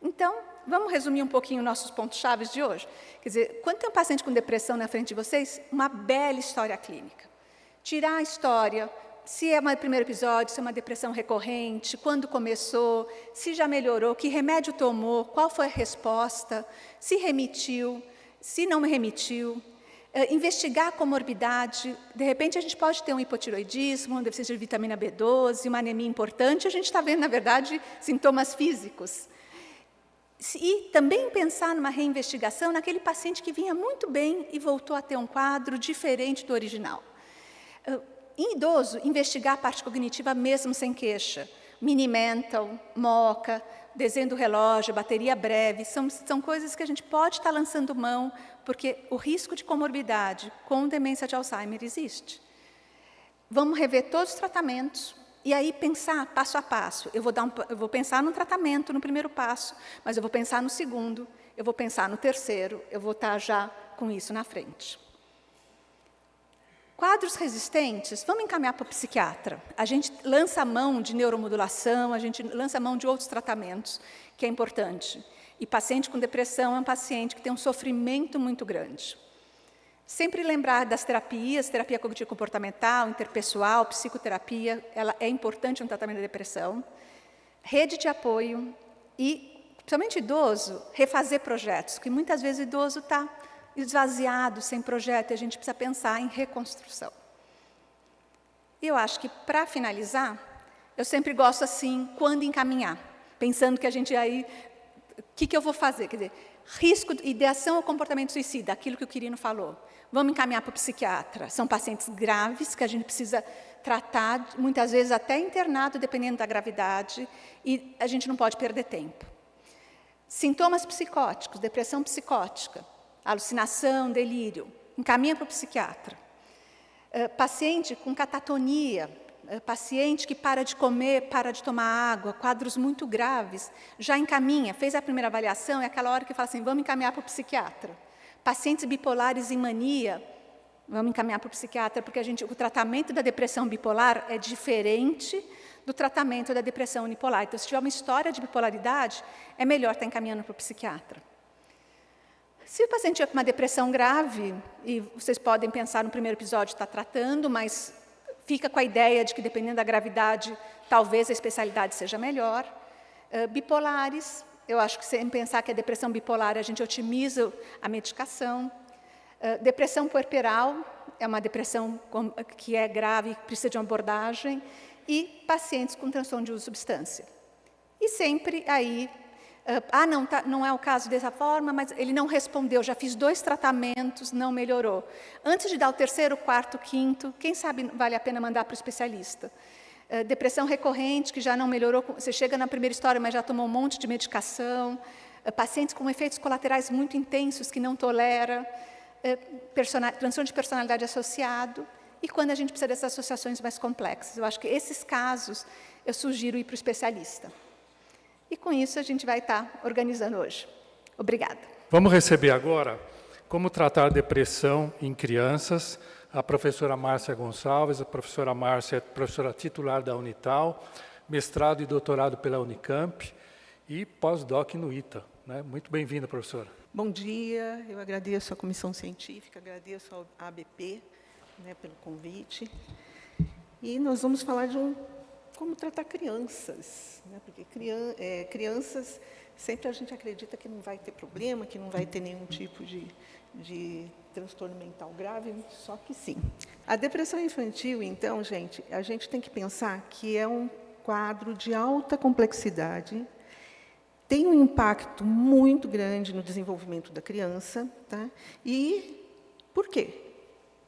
Então, vamos resumir um pouquinho nossos pontos-chave de hoje? Quer dizer, quando tem um paciente com depressão na frente de vocês, uma bela história clínica. Tirar a história, se é um primeiro episódio, se é uma depressão recorrente, quando começou, se já melhorou, que remédio tomou, qual foi a resposta, se remitiu, se não remitiu. Investigar a comorbidade, de repente a gente pode ter um hipotiroidismo, uma deficiência de vitamina B12, uma anemia importante, a gente está vendo, na verdade, sintomas físicos. E também pensar numa reinvestigação naquele paciente que vinha muito bem e voltou a ter um quadro diferente do original. Em idoso, investigar a parte cognitiva mesmo sem queixa. Mini-mental, MoCA, desenho do relógio, bateria breve, são coisas que a gente pode estar lançando mão, porque o risco de comorbidade com demência de Alzheimer existe. Vamos rever todos os tratamentos e aí pensar passo a passo. Eu vou pensar no tratamento no primeiro passo, mas eu vou pensar no segundo, eu vou pensar no terceiro, eu vou estar já com isso na frente. Quadros resistentes, vamos encaminhar para o psiquiatra. A gente lança a mão de neuromodulação, a gente lança a mão de outros tratamentos, que é importante. E paciente com depressão é um paciente que tem um sofrimento muito grande. Sempre lembrar das terapias, terapia cognitivo-comportamental, interpessoal, psicoterapia, ela é importante no tratamento da depressão. Rede de apoio e, principalmente idoso, refazer projetos, porque muitas vezes o idoso está esvaziado, sem projeto, e a gente precisa pensar em reconstrução. E eu acho que, para finalizar, eu sempre gosto assim, quando encaminhar, pensando que a gente aí, o que eu vou fazer? Quer dizer, risco, ideação ou comportamento suicida, aquilo que o Quirino falou. Vamos encaminhar para o psiquiatra. São pacientes graves que a gente precisa tratar, muitas vezes até internado, dependendo da gravidade, e a gente não pode perder tempo. Sintomas psicóticos, depressão psicótica, alucinação, delírio, encaminha para o psiquiatra. Paciente com catatonia, paciente que para de comer, para de tomar água, quadros muito graves, já encaminha, fez a primeira avaliação, é aquela hora que fala assim, vamos encaminhar para o psiquiatra. Pacientes bipolares em mania, vamos encaminhar para o psiquiatra, porque o tratamento da depressão bipolar é diferente do tratamento da depressão unipolar. Então, se tiver uma história de bipolaridade, é melhor estar encaminhando para o psiquiatra. Se o paciente tiver com uma depressão grave, e vocês podem pensar no primeiro episódio, está tratando, mas fica com a ideia de que, dependendo da gravidade, talvez a especialidade seja melhor. Bipolares, eu acho que sem pensar que é depressão bipolar, a gente otimiza a medicação. Depressão puerperal, é uma depressão que é grave, precisa de uma abordagem. E pacientes com transtorno de uso de substância. E sempre aí, não é o caso dessa forma, mas ele não respondeu, já fiz 2 tratamentos, não melhorou. Antes de dar o 3º, 4º, 5º, quem sabe vale a pena mandar para o especialista. Depressão recorrente, que já não melhorou, você chega na primeira história, mas já tomou um monte de medicação. Pacientes com efeitos colaterais muito intensos, que não tolera. Transtorno de personalidade associado. E quando a gente precisa dessas associações mais complexas. Eu acho que esses casos, eu sugiro ir para o especialista. E com isso a gente vai estar organizando hoje. Obrigada. Vamos receber agora como tratar a depressão em crianças, a professora Márcia Gonçalves. A professora Márcia é professora titular da Unital, mestrado e doutorado pela Unicamp e pós-doc no ITA. Né? Muito bem-vinda, professora. Bom dia, eu agradeço à Comissão Científica, agradeço ao ABP, pelo convite. E nós vamos falar de como tratar crianças, porque crianças, sempre a gente acredita que não vai ter problema, que não vai ter nenhum tipo de transtorno mental grave, só que sim. A depressão infantil, então, gente, a gente tem que pensar que é um quadro de alta complexidade, tem um impacto muito grande no desenvolvimento da criança, tá? E por quê?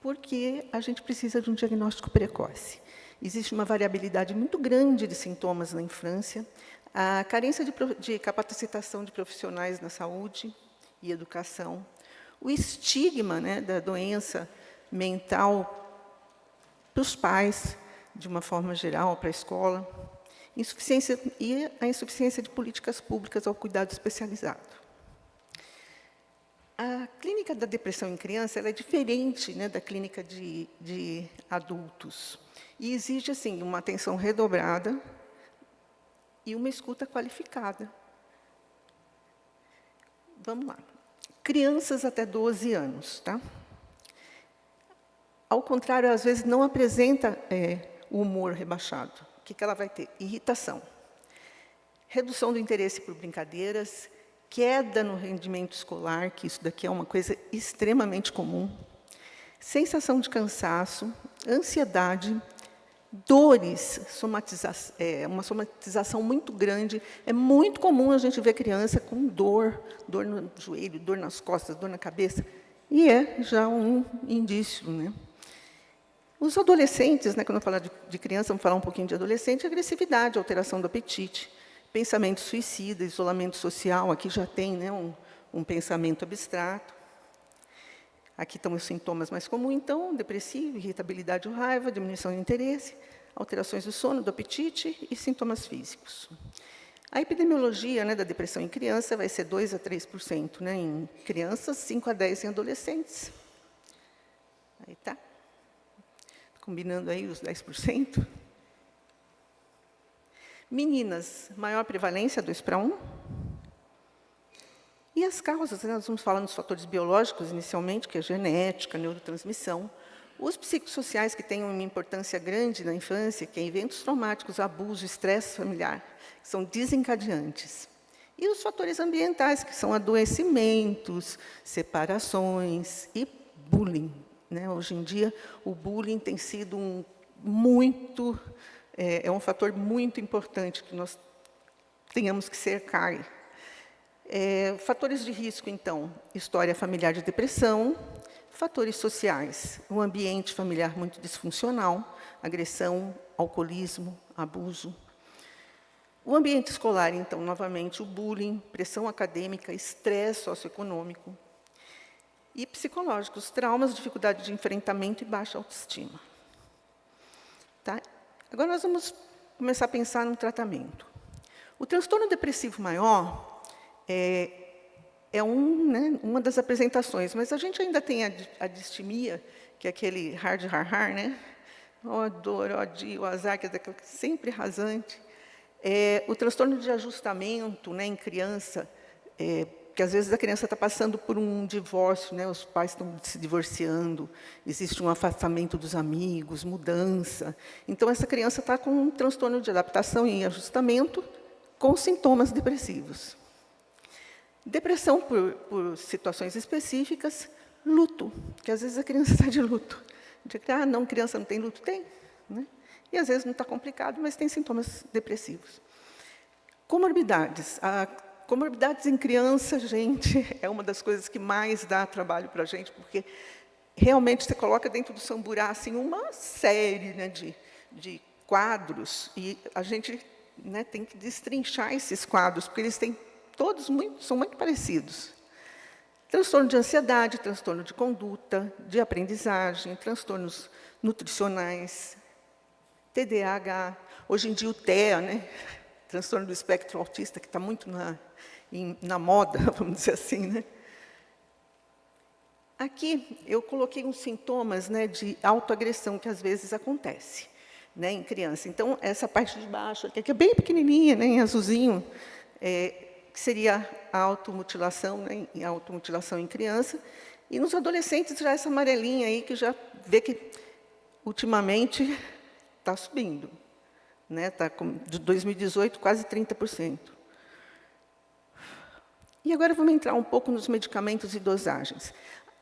Porque a gente precisa de um diagnóstico precoce. Existe uma variabilidade muito grande de sintomas na infância, a carência de capacitação de profissionais na saúde e educação, o estigma da doença mental para os pais, de uma forma geral, para a escola, a insuficiência de políticas públicas ao cuidado especializado. A clínica da depressão em criança ela é diferente da clínica de adultos. E exige, assim, uma atenção redobrada e uma escuta qualificada. Vamos lá. Crianças até 12 anos. Tá? Ao contrário, às vezes não apresenta o humor rebaixado. O que ela vai ter? Irritação. Redução do interesse por brincadeiras, queda no rendimento escolar, que isso daqui é uma coisa extremamente comum, sensação de cansaço, ansiedade, dores, uma somatização muito grande. É muito comum a gente ver criança com dor no joelho, dor nas costas, dor na cabeça, e é já um indício. Os adolescentes, quando eu falar de criança, vamos falar um pouquinho de adolescente, agressividade, alteração do apetite, pensamento suicida, isolamento social, aqui já tem um pensamento abstrato. Aqui estão os sintomas mais comuns, então, depressivo, irritabilidade ou raiva, diminuição de interesse, alterações do sono, do apetite e sintomas físicos. A epidemiologia da depressão em criança vai ser 2 a 3% em crianças, 5 a 10% em adolescentes. Aí tá. combinando aí os 10%. Meninas, maior prevalência, 2:1. E as causas, né? Nós vamos falar nos fatores biológicos inicialmente, que é genética, neurotransmissão. Os psicossociais, que têm uma importância grande na infância, que é eventos traumáticos, abuso, estresse familiar, que são desencadeantes. E os fatores ambientais, que são adoecimentos, separações e bullying, né? Hoje em dia, o bullying tem sido um fator muito importante que nós tenhamos que cercar. Fatores de risco, então, história familiar de depressão, fatores sociais, um ambiente familiar muito disfuncional, agressão, alcoolismo, abuso. O ambiente escolar, então, novamente, o bullying, pressão acadêmica, estresse socioeconômico. E psicológicos, traumas, dificuldade de enfrentamento e baixa autoestima. Tá? Agora, nós vamos começar a pensar no tratamento. O transtorno depressivo maior uma das apresentações, mas a gente ainda tem a distimia, que é aquele hard, né? Ó dor, ó dia, o azar, que é sempre rasante. O transtorno de ajustamento, né, em criança, que às vezes a criança está passando por um divórcio, né, os pais estão se divorciando, existe um afastamento dos amigos, mudança. Então, essa criança está com um transtorno de adaptação e ajustamento com sintomas depressivos. Depressão por situações específicas, luto, que às vezes a criança está de luto. Não, criança não tem luto? Tem, né? E às vezes não está complicado, mas tem sintomas depressivos. Comorbidades. Comorbidades em criança, gente, é uma das coisas que mais dá trabalho para a gente, porque realmente você coloca dentro do samburá assim, uma série, né, de quadros, e a gente, né, tem que destrinchar esses quadros, porque eles têm são muito parecidos. Transtorno de ansiedade, transtorno de conduta, de aprendizagem, transtornos nutricionais, TDAH, hoje em dia o TEA, né? Transtorno do espectro autista, que está muito na moda, vamos dizer assim, né? Aqui eu coloquei uns sintomas, né, de autoagressão que às vezes acontece, né, em criança. Então, essa parte de baixo, que é bem pequenininha, né, em azulzinho, que seria a automutilação, né, a automutilação em criança. E nos adolescentes, já essa amarelinha aí, que já vê que, ultimamente, está subindo. Está, de 2018, quase 30%. E agora vamos entrar um pouco nos medicamentos e dosagens.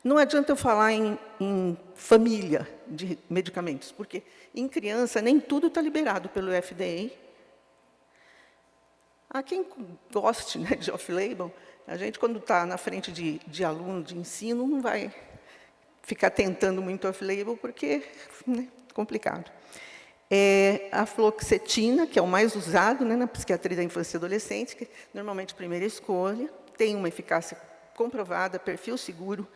Não adianta eu falar em família de medicamentos, porque em criança nem tudo está liberado pelo FDA. Há quem goste, né, de off-label, a gente, quando está na frente de aluno de ensino, não vai ficar tentando muito off-label, porque é complicado. A fluoxetina, que é o mais usado, né, na psiquiatria da infância e adolescente, que normalmente primeira escolha, tem uma eficácia comprovada, perfil seguro.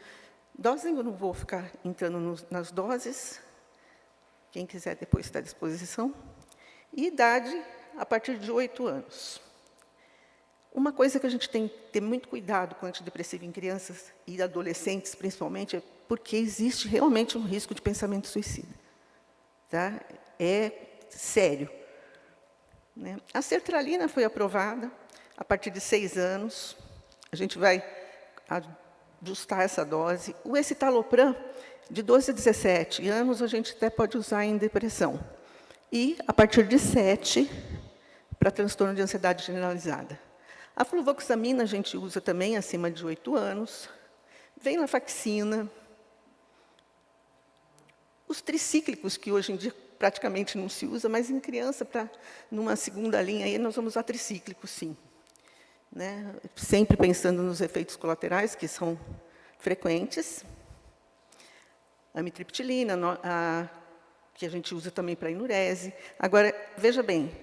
Dose, eu não vou ficar entrando nas doses, quem quiser depois está à disposição. E idade, a partir de 8 anos. Uma coisa que a gente tem que ter muito cuidado com antidepressivo em crianças e adolescentes, principalmente, é porque existe realmente um risco de pensamento suicida. Tá? É sério. Né? A sertralina foi aprovada a partir de 6 anos. A gente vai ajustar essa dose. O escitalopram, de 12 a 17 anos, a gente até pode usar em depressão. E, a partir de 7, para transtorno de ansiedade generalizada. A fluvoxamina a gente usa também acima de 8 anos. Venlafaxina. Os tricíclicos, que hoje em dia praticamente não se usa, mas em criança, numa segunda linha, aí, nós vamos usar tricíclicos, sim. Né? Sempre pensando nos efeitos colaterais, que são frequentes. Amitriptilina, que a gente usa também para enurese. Agora, veja bem,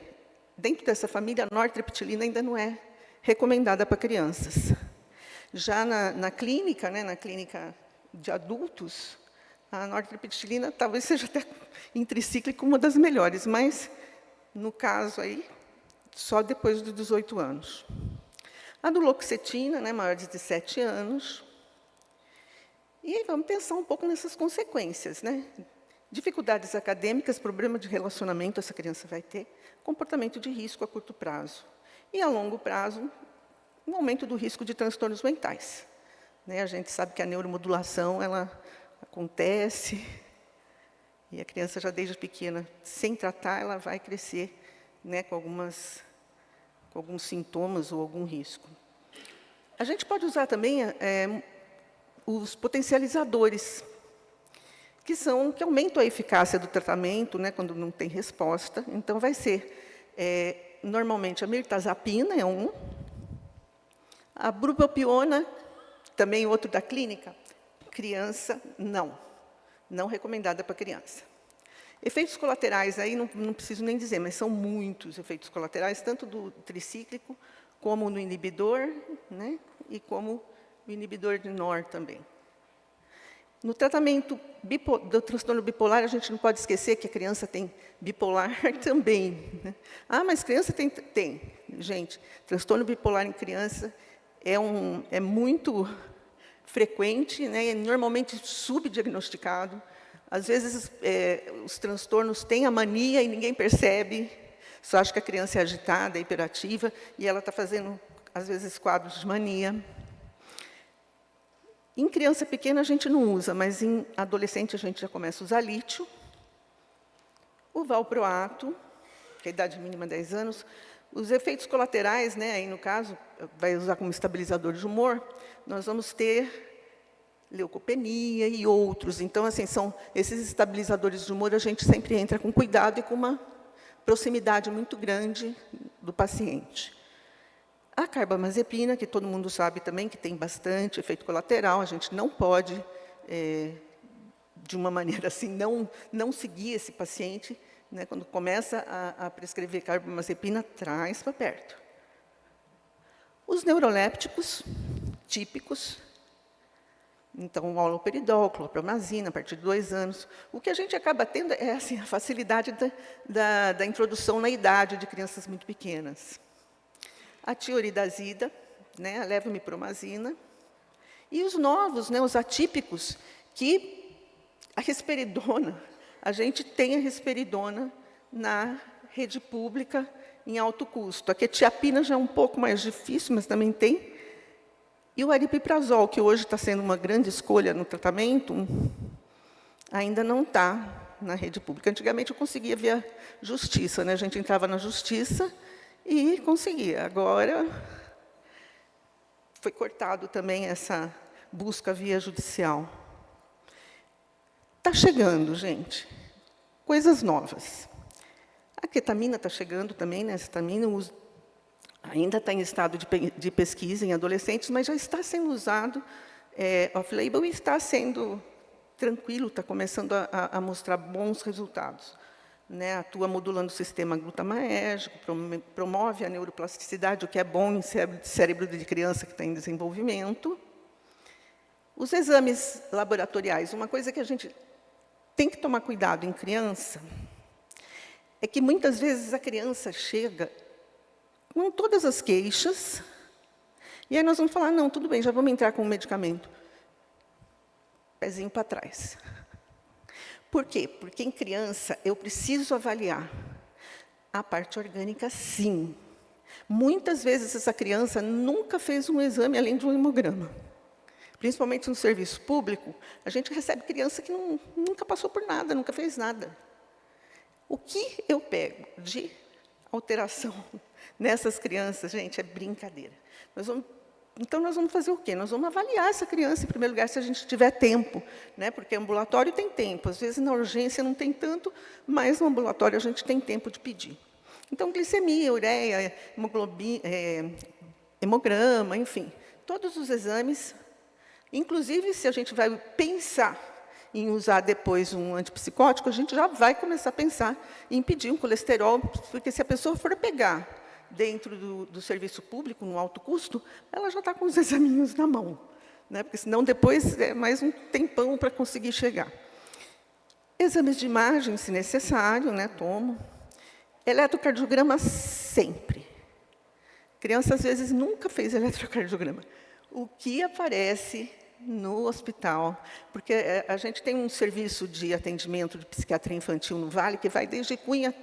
dentro dessa família, a nortriptilina ainda não é recomendada para crianças. Já na clínica, né, na clínica de adultos, a nortriptilina talvez seja até em tricíclico uma das melhores, mas, no caso aí, só depois dos 18 anos. A duloxetina, né, maior de 17 anos. E aí vamos pensar um pouco nessas consequências, né? Dificuldades acadêmicas, problema de relacionamento essa criança vai ter, comportamento de risco a curto prazo. E, a longo prazo, um aumento do risco de transtornos mentais. Né? A gente sabe que a neuromodulação ela acontece, e a criança já desde pequena, sem tratar, ela vai crescer, né, com alguns sintomas ou algum risco. A gente pode usar também os potencializadores, que aumentam a eficácia do tratamento, né, quando não tem resposta. Então, vai ser, normalmente, a mirtazapina é um, a bupropiona, também outro da clínica, criança, não recomendada para criança. Efeitos colaterais, aí não preciso nem dizer, mas são muitos efeitos colaterais, tanto do tricíclico, como no inibidor, né, e como o inibidor de NOR também. No tratamento do transtorno bipolar, a gente não pode esquecer que a criança tem bipolar também. Né? Ah, mas criança tem. Tem. Gente, transtorno bipolar em criança é muito frequente, né? É normalmente subdiagnosticado. Às vezes, os transtornos têm a mania e ninguém percebe, só acha que a criança é agitada, é hiperativa, e ela está fazendo, às vezes, quadros de mania. Em criança pequena, a gente não usa, mas em adolescente, a gente já começa a usar lítio, o valproato, que é a idade mínima 10 anos. Os efeitos colaterais, né, aí no caso, vai usar como estabilizador de humor, nós vamos ter leucopenia e outros. Então, assim, são esses estabilizadores de humor, a gente sempre entra com cuidado e com uma proximidade muito grande do paciente. A carbamazepina, que todo mundo sabe também que tem bastante efeito colateral, a gente não pode, de uma maneira assim, não seguir esse paciente, né, quando começa a prescrever carbamazepina, traz para perto. Os neurolépticos típicos, então, o haloperidol, clopramazina, a partir de 2 anos. O que a gente acaba tendo é assim, a facilidade da introdução na idade de crianças muito pequenas. A tioridazida, né, a levomipromazina, e os novos, né, os atípicos, que a risperidona, a gente tem a risperidona na rede pública em alto custo. A quetiapina já é um pouco mais difícil, mas também tem. E o aripiprazol, que hoje está sendo uma grande escolha no tratamento, ainda não está na rede pública. Antigamente eu conseguia via justiça, né? A gente entrava na justiça e conseguia. Agora foi cortado também essa busca via judicial. Está chegando, gente, coisas novas. A ketamina está chegando também, né? A ketamina ainda está em estado de pesquisa em adolescentes, mas já está sendo usado off-label e está sendo tranquilo, está começando a mostrar bons resultados. Né? Atua modulando o sistema glutamatérgico, promove a neuroplasticidade, o que é bom em cérebro de criança que está em desenvolvimento. Os exames laboratoriais, uma coisa que a gente tem que tomar cuidado em criança, é que muitas vezes a criança chega com todas as queixas, e aí nós vamos falar, não, tudo bem, já vamos entrar com o medicamento. Pezinho para trás. Por quê? Porque em criança eu preciso avaliar a parte orgânica, sim. Muitas vezes essa criança nunca fez um exame além de um hemograma. Principalmente no serviço público, a gente recebe criança que nunca passou por nada, nunca fez nada. O que eu pego de alteração nessas crianças, gente, é brincadeira. Então, nós vamos fazer o quê? Nós vamos avaliar essa criança, em primeiro lugar, se a gente tiver tempo, né? Porque ambulatório tem tempo, às vezes na urgência não tem tanto, mas no ambulatório a gente tem tempo de pedir. Então, glicemia, ureia, hemoglobina, hemograma, enfim, todos os exames, inclusive se a gente vai pensar em usar depois um antipsicótico, a gente já vai começar a pensar em pedir um colesterol, porque se a pessoa for pegar dentro do serviço público, no alto custo, ela já está com os examinhos na mão, né? Porque senão depois é mais um tempão para conseguir chegar. Exames de imagem, se necessário, né? Tomo. Eletrocardiograma sempre. Criança, às vezes, nunca fez eletrocardiograma. O que aparece no hospital, porque a gente tem um serviço de atendimento de psiquiatria infantil no Vale, que vai desde Cunha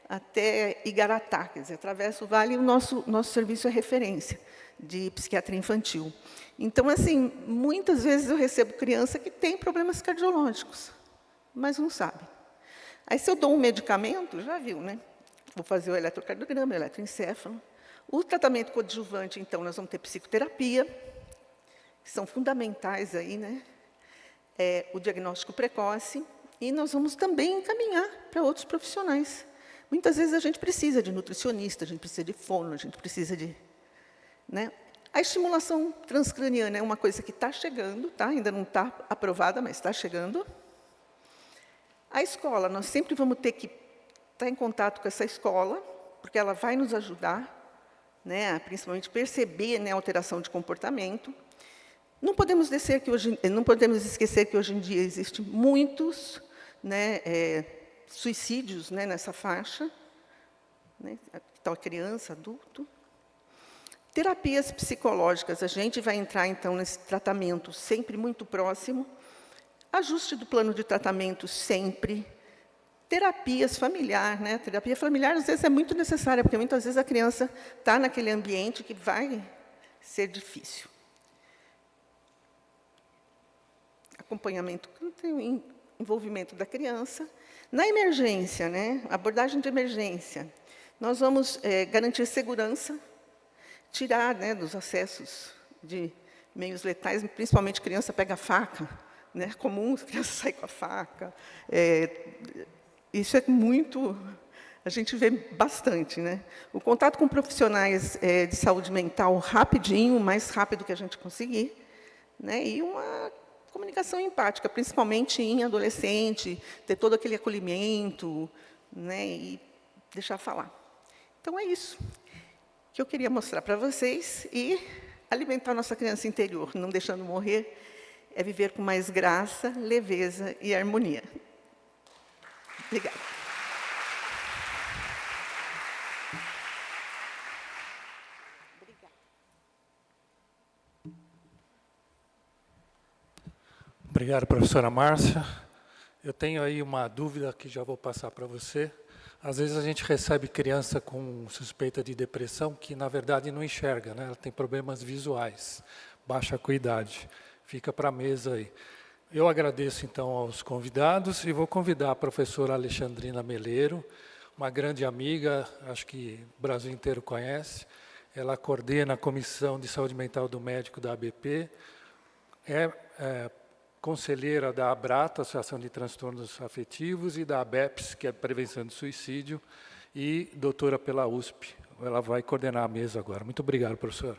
até Igaratá, quer dizer, atravessa o Vale, e o nosso serviço é referência de psiquiatria infantil. Então, assim, muitas vezes eu recebo criança que tem problemas cardiológicos, mas não sabe. Aí, se eu dou um medicamento, já viu, né? Vou fazer o eletrocardiograma, o eletroencefalo. O tratamento coadjuvante, então, nós vamos ter psicoterapia, que são fundamentais aí, né? O diagnóstico precoce, e nós vamos também encaminhar para outros profissionais. Muitas vezes a gente precisa de nutricionista, a gente precisa de fono, a gente precisa de... né? A estimulação transcraniana é uma coisa que está chegando, tá? Ainda não está aprovada, mas está chegando. A escola, nós sempre vamos ter que estar em contato com essa escola, porque ela vai nos ajudar, né, a principalmente perceber, né, a alteração de comportamento. Não podemos esquecer que hoje em dia existem muitos, né, suicídios, né, nessa faixa, né, tal criança, adulto. Terapias psicológicas, a gente vai entrar, então, nesse tratamento sempre muito próximo. Ajuste do plano de tratamento sempre. Terapias familiar, né? Terapia familiar, às vezes, é muito necessária, porque muitas vezes a criança está naquele ambiente que vai ser difícil. Acompanhamento, envolvimento da criança. Na emergência, né? Abordagem de emergência, nós vamos garantir segurança, tirar, né, dos acessos de meios letais, principalmente criança pega faca, né? É comum a criança sair com a faca. Isso é muito... A gente vê bastante, né? O contato com profissionais de saúde mental rapidinho, o mais rápido que a gente conseguir, né? E uma comunicação empática, principalmente em adolescente, ter todo aquele acolhimento, né? E deixar falar. Então, é isso que eu queria mostrar para vocês. E alimentar a nossa criança interior, não deixando morrer, é viver com mais graça, leveza e harmonia. Obrigada. Obrigado, professora Márcia. Eu tenho aí uma dúvida que já vou passar para você. Às vezes a gente recebe criança com suspeita de depressão que, na verdade, não enxerga, né? Ela tem problemas visuais, baixa acuidade. Fica para a mesa aí. Eu agradeço, então, aos convidados e vou convidar a professora Alexandrina Meleiro, uma grande amiga, acho que o Brasil inteiro conhece. Ela coordena a Comissão de Saúde Mental do Médico da ABP, conselheira da ABRATA, Associação de Transtornos Afetivos, e da ABEPS, que é Prevenção do Suicídio, e doutora pela USP. Ela vai coordenar a mesa agora. Muito obrigado, professora.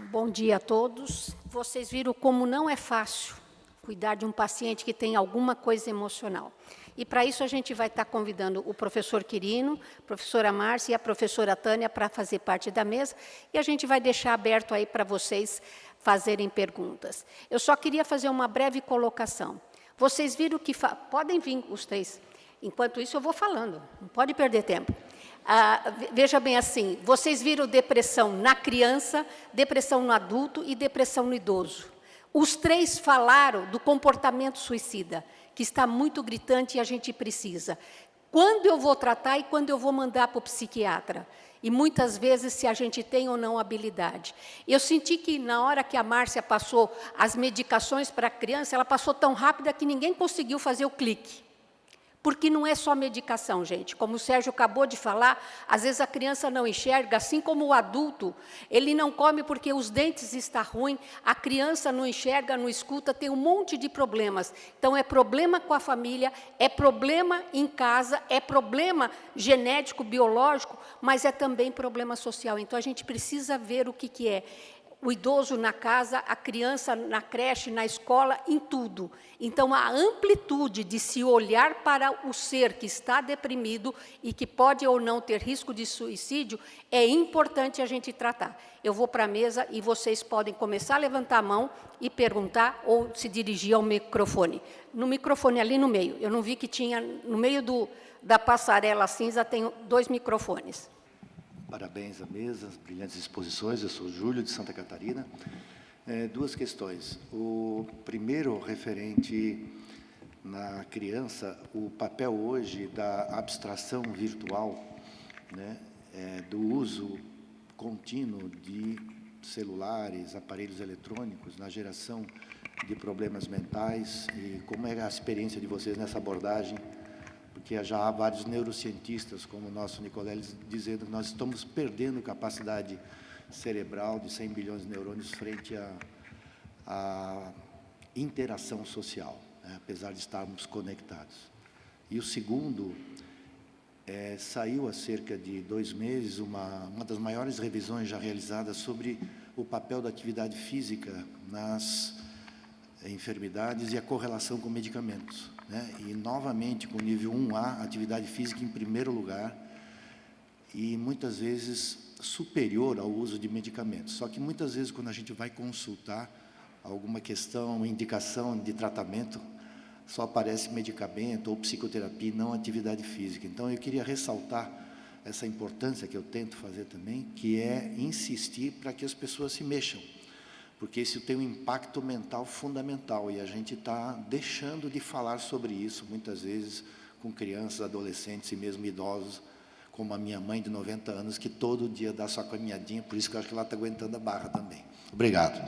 Bom dia a todos. Vocês viram como não é fácil cuidar de um paciente que tem alguma coisa emocional. E, para isso, a gente vai estar convidando o professor Quirino, a professora Márcia e a professora Tânia para fazer parte da mesa, e a gente vai deixar aberto aí para vocês fazerem perguntas. Eu só queria fazer uma breve colocação. Vocês viram que... Podem vir os três. Enquanto isso, eu vou falando. Não pode perder tempo. Veja bem assim, vocês viram depressão na criança, depressão no adulto e depressão no idoso. Os três falaram do comportamento suicida, que está muito gritante e a gente precisa. Quando eu vou tratar e quando eu vou mandar para o psiquiatra? E muitas vezes se a gente tem ou não habilidade. Eu senti que na hora que a Márcia passou as medicações para a criança, ela passou tão rápida que ninguém conseguiu fazer o clique. Porque não é só medicação, gente. Como o Sérgio acabou de falar, às vezes a criança não enxerga, assim como o adulto. Ele não come porque os dentes estão ruins, a criança não enxerga, não escuta, tem um monte de problemas. Então, é problema com a família, é problema em casa, é problema genético, biológico, mas é também problema social. Então, a gente precisa ver o que é. O idoso na casa, a criança na creche, na escola, em tudo. Então, a amplitude de se olhar para o ser que está deprimido e que pode ou não ter risco de suicídio, é importante a gente tratar. Eu vou para a mesa e vocês podem começar a levantar a mão e perguntar ou se dirigir ao microfone. No microfone ali no meio. Eu não vi que tinha, no meio da passarela cinza, tem 2 microfones. Parabéns à mesa, brilhantes exposições. Eu sou Júlio, de Santa Catarina. Duas questões. O primeiro, referente na criança, o papel hoje da abstração virtual, né, do uso contínuo de celulares, aparelhos eletrônicos na geração de problemas mentais, e como é a experiência de vocês nessa abordagem, porque já há vários neurocientistas, como o nosso Nicoleles, dizendo que nós estamos perdendo capacidade cerebral de 100 bilhões de neurônios frente à interação social, né, apesar de estarmos conectados. E o segundo, saiu há cerca de 2 meses uma das maiores revisões já realizadas sobre o papel da atividade física nas enfermidades e a correlação com medicamentos, né? E, novamente, com o nível 1A, atividade física em primeiro lugar, e muitas vezes superior ao uso de medicamentos. Só que muitas vezes, quando a gente vai consultar alguma questão, indicação de tratamento, só aparece medicamento ou psicoterapia e não atividade física. Então, eu queria ressaltar essa importância que eu tento fazer também, que é insistir para que as pessoas se mexam, porque isso tem um impacto mental fundamental, e a gente está deixando de falar sobre isso, muitas vezes, com crianças, adolescentes e mesmo idosos, como a minha mãe de 90 anos, que todo dia dá sua caminhadinha, por isso que eu acho que ela está aguentando a barra também. Obrigado.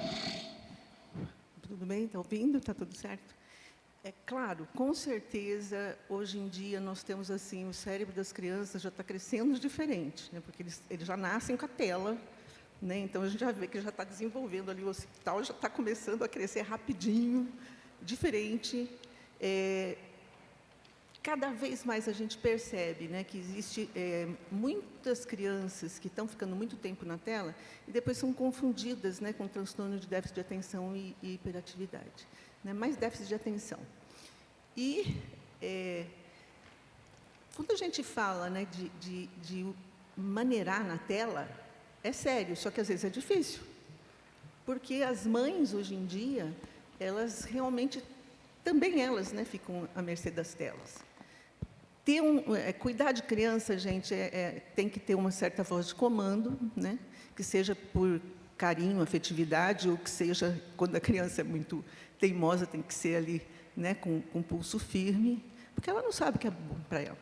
Tudo bem? Está ouvindo? Está tudo certo? É claro, com certeza, hoje em dia, nós temos assim, o cérebro das crianças já está crescendo diferente, né? Porque eles já nascem com a tela, né? Então, a gente já vê que já está desenvolvendo ali, o occipital já está começando a crescer rapidinho, diferente. Cada vez mais a gente percebe, né, que existe muitas crianças que estão ficando muito tempo na tela e depois são confundidas, né, com transtorno de déficit de atenção e hiperatividade, né, mais déficit de atenção. E quando a gente fala, né, de maneirar na tela, é sério, só que às vezes é difícil, porque as mães hoje em dia, elas realmente, também elas, né, ficam à mercê das telas. Cuidar de criança, gente, tem que ter uma certa voz de comando, né, que seja por carinho, afetividade, ou que seja, quando a criança é muito teimosa, tem que ser ali, né, com pulso firme, porque ela não sabe o que é bom para ela.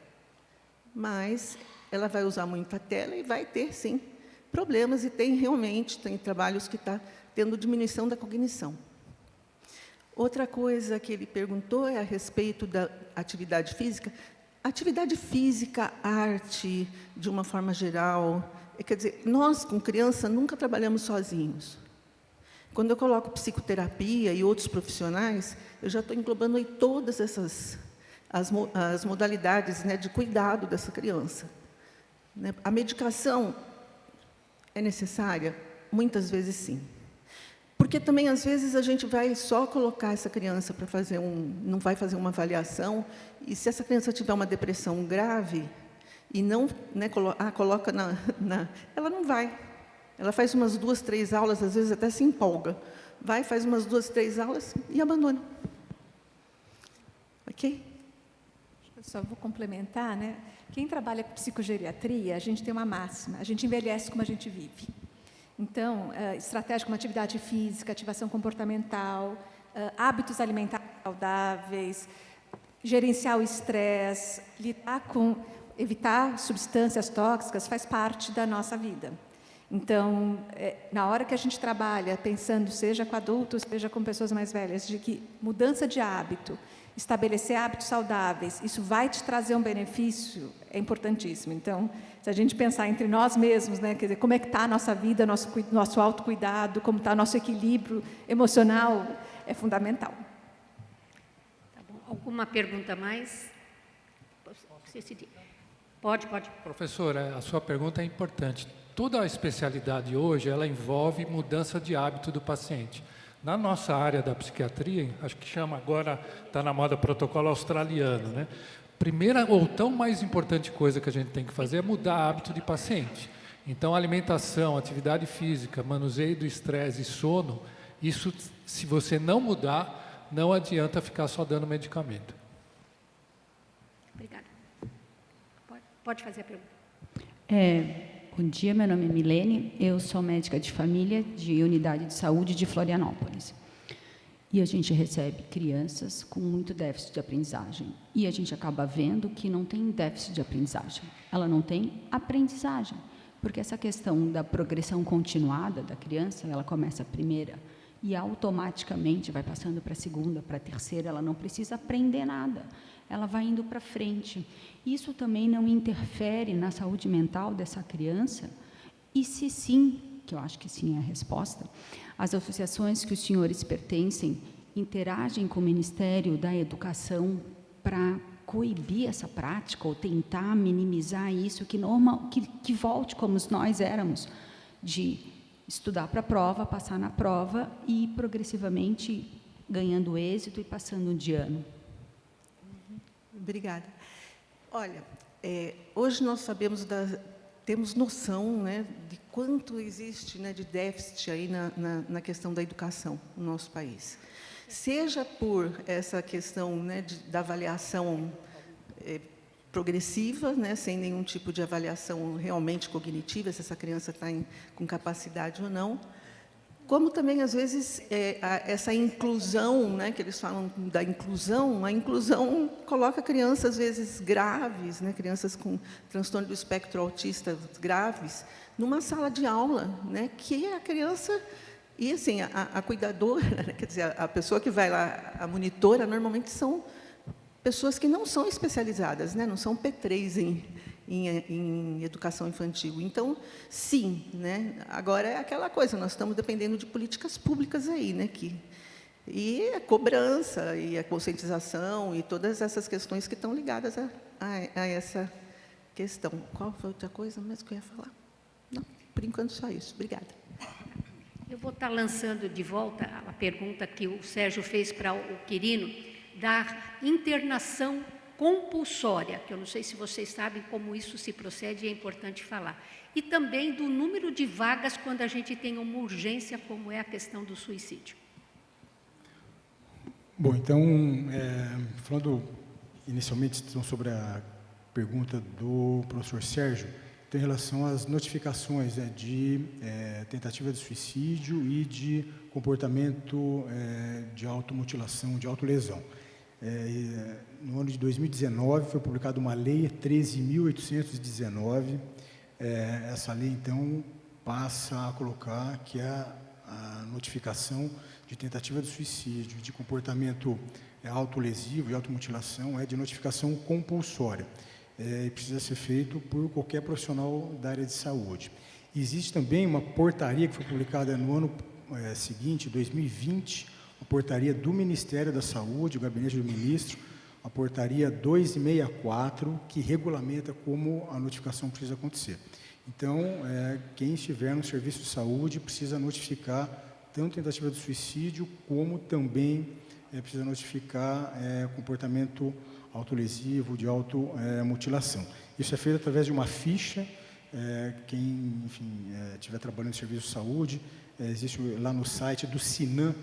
Mas ela vai usar muito a tela e vai ter, sim, problemas, e tem trabalhos que está tendo diminuição da cognição. Outra coisa que ele perguntou é a respeito da atividade física. Atividade física, arte, de uma forma geral, quer dizer, nós, com criança, nunca trabalhamos sozinhos. Quando eu coloco psicoterapia e outros profissionais, eu já estou englobando aí todas as modalidades, né, de cuidado dessa criança. Né? A medicação é necessária? Muitas vezes, sim. Porque também, às vezes, a gente vai só colocar essa criança para fazer não vai fazer uma avaliação, e se essa criança tiver uma depressão grave, e não, né, coloca ela não vai. Ela faz umas 2, 3 aulas, às vezes até se empolga. Vai, faz umas 2, 3 aulas e abandona. Ok? Eu só vou complementar, né? Quem trabalha com psicogeriatria, a gente tem uma máxima, a gente envelhece como a gente vive. Então, estratégia como atividade física, ativação comportamental, hábitos alimentares saudáveis, gerenciar o estresse, evitar substâncias tóxicas, faz parte da nossa vida. Então, na hora que a gente trabalha, pensando, seja com adultos, seja com pessoas mais velhas, de que mudança de hábito, estabelecer hábitos saudáveis, isso vai te trazer um benefício, é importantíssimo. Então, se a gente pensar entre nós mesmos, né, quer dizer, como é que está a nossa vida, nosso autocuidado, como está nosso equilíbrio emocional, é fundamental. Tá bom. Alguma pergunta mais? Pode. Professora, a sua pergunta é importante. Toda a especialidade hoje, ela envolve mudança de hábito do paciente. Na nossa área da psiquiatria, acho que chama agora, está na moda protocolo australiano, né? Primeira ou tão mais importante coisa que a gente tem que fazer é mudar hábito de paciente. Então, alimentação, atividade física, manuseio do estresse e sono, isso, se você não mudar, não adianta ficar só dando medicamento. Obrigada. Pode fazer a pergunta. Bom dia, meu nome é Milene, eu sou médica de família de unidade de saúde de Florianópolis. E a gente recebe crianças com muito déficit de aprendizagem. E a gente acaba vendo que não tem déficit de aprendizagem, ela não tem aprendizagem. Porque essa questão da progressão continuada da criança, ela começa a primeira e automaticamente vai passando para a segunda, para a terceira, ela não precisa aprender nada, ela vai indo para frente. Isso também não interfere na saúde mental dessa criança? E se sim, que eu acho que sim é a resposta, as associações que os senhores pertencem interagem com o Ministério da Educação para coibir essa prática ou tentar minimizar isso, que volte como nós éramos, de estudar para a prova, passar na prova e progressivamente ganhando êxito e passando de ano. Obrigada. Olha, hoje nós temos noção, né, de quanto existe, né, de déficit aí na questão da educação no nosso país. Seja por essa questão, né, da avaliação progressiva, né, sem nenhum tipo de avaliação realmente cognitiva, se essa criança está com capacidade ou não, como também, às vezes, essa inclusão, né, que eles falam da inclusão, a inclusão coloca crianças, às vezes, graves, né, crianças com transtorno do espectro autista graves, numa sala de aula, né, que a criança... E, assim, a cuidadora, quer dizer, a pessoa que vai lá, a monitora, normalmente são pessoas que não são especializadas, né, não são P3 em educação infantil. Então, sim, né? Agora é aquela coisa, nós estamos dependendo de políticas públicas aí, né? E a cobrança, e a conscientização, e todas essas questões que estão ligadas a essa questão. Qual foi outra coisa mesmo que eu ia falar? Não, por enquanto só isso. Obrigada. Eu vou estar lançando de volta a pergunta que o Sérgio fez para o Quirino, da internação compulsória, que eu não sei se vocês sabem como isso se procede e é importante falar. E também do número de vagas quando a gente tem uma urgência, como é a questão do suicídio. Bom, então, falando inicialmente então, sobre a pergunta do professor Sérgio, tem relação às notificações, né, de tentativa de suicídio e de comportamento de automutilação, de autolesão. No ano de 2019, foi publicada uma lei 13.819. Essa lei, então, passa a colocar que a notificação de tentativa de suicídio, de comportamento autolesivo e automutilação é de notificação compulsória. E precisa ser feito por qualquer profissional da área de saúde. Existe também uma portaria que foi publicada no ano seguinte, 2020, a portaria do Ministério da Saúde, o Gabinete do Ministro, a portaria 264, que regulamenta como a notificação precisa acontecer. Então, quem estiver no serviço de saúde precisa notificar tanto tentativa de suicídio, como também precisa notificar comportamento autolesivo, de automutilação. Isso é feito através de uma ficha. Quem, enfim, estiver trabalhando no serviço de saúde, existe lá no site do SINAM,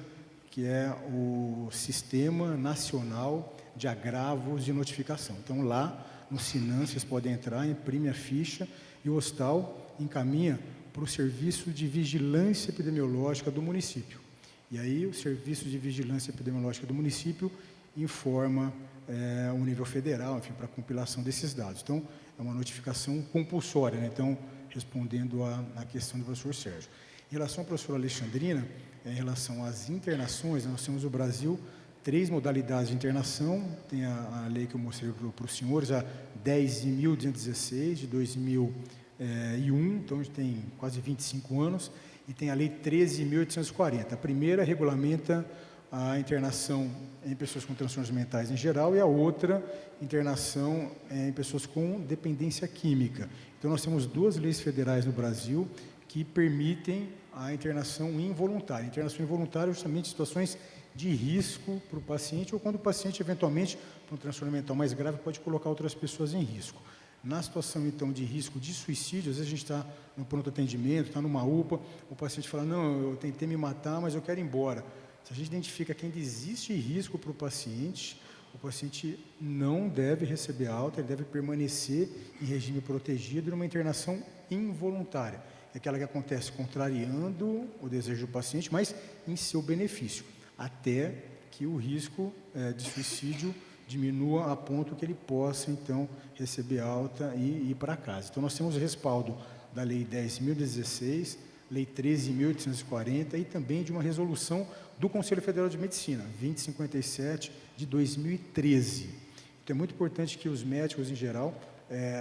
que é o Sistema Nacional de Agravos de Notificação. Então, lá no SINAM, vocês podem entrar, imprime a ficha e o hospital encaminha para o Serviço de Vigilância Epidemiológica do município. E aí, o Serviço de Vigilância Epidemiológica do município informa o nível federal, enfim, para a compilação desses dados. Então, é uma notificação compulsória, né? Então, respondendo à questão do professor Sérgio. Em relação à professora Alexandrina, em relação às internações, nós temos no Brasil 3 modalidades de internação. Tem a lei que eu mostrei para os senhores, a 10.216, de 2001, então a gente tem quase 25 anos, e tem a lei 13.840. A primeira regulamenta a internação em pessoas com transtornos mentais em geral, e a outra, internação em pessoas com dependência química. Então, nós temos 2 leis federais no Brasil que permitem a internação involuntária. A internação involuntária é justamente em situações de risco para o paciente, ou quando o paciente, eventualmente, com um transtorno mental mais grave, pode colocar outras pessoas em risco. Na situação, então, de risco de suicídio, às vezes a gente está no pronto atendimento, está numa UPA, o paciente fala, não, eu tentei me matar, mas eu quero ir embora. Se a gente identifica que ainda existe risco para o paciente, o paciente não deve receber alta, ele deve permanecer em regime protegido numa internação involuntária. É aquela que acontece contrariando o desejo do paciente, mas em seu benefício, até que o risco de suicídio diminua a ponto que ele possa, então, receber alta e ir para casa. Então, nós temos o respaldo da Lei 10.016, Lei 13.840 e também de uma resolução do Conselho Federal de Medicina, 2057, de 2013. Então, é muito importante que os médicos, em geral,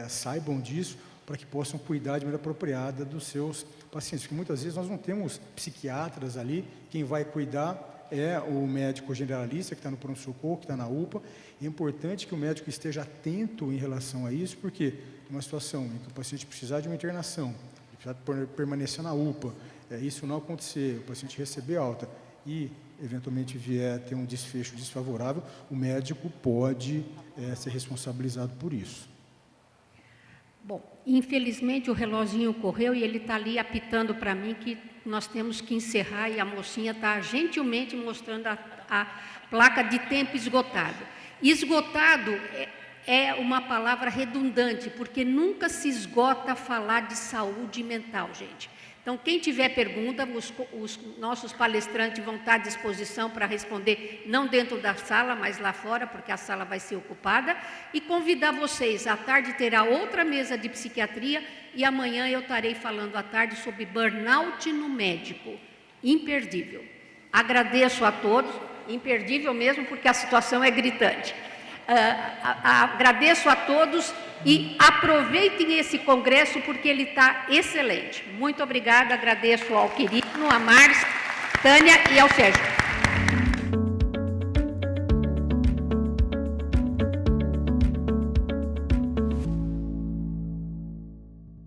saibam disso, para que possam cuidar de maneira apropriada dos seus pacientes. Porque muitas vezes nós não temos psiquiatras ali, quem vai cuidar é o médico generalista, que está no pronto-socorro, que está na UPA. E é importante que o médico esteja atento em relação a isso, porque numa situação em que o paciente precisar de uma internação, precisar permanecer na UPA, isso não acontecer, o paciente receber alta e, eventualmente, vier ter um desfecho desfavorável, o médico pode ser responsabilizado por isso. Bom, infelizmente o reloginho correu e ele está ali apitando para mim que nós temos que encerrar e a mocinha está gentilmente mostrando a placa de tempo esgotado. Esgotado é uma palavra redundante, porque nunca se esgota falar de saúde mental, gente. Então, quem tiver pergunta, os nossos palestrantes vão estar à disposição para responder, não dentro da sala, mas lá fora, porque a sala vai ser ocupada, e convidar vocês, à tarde terá outra mesa de psiquiatria, e amanhã eu estarei falando à tarde sobre burnout no médico, imperdível. Agradeço a todos, imperdível mesmo, porque a situação é gritante. Agradeço a todos e aproveitem esse congresso porque ele está excelente. Muito obrigada, agradeço ao Quirino, a Márcia, Tânia e ao Sérgio.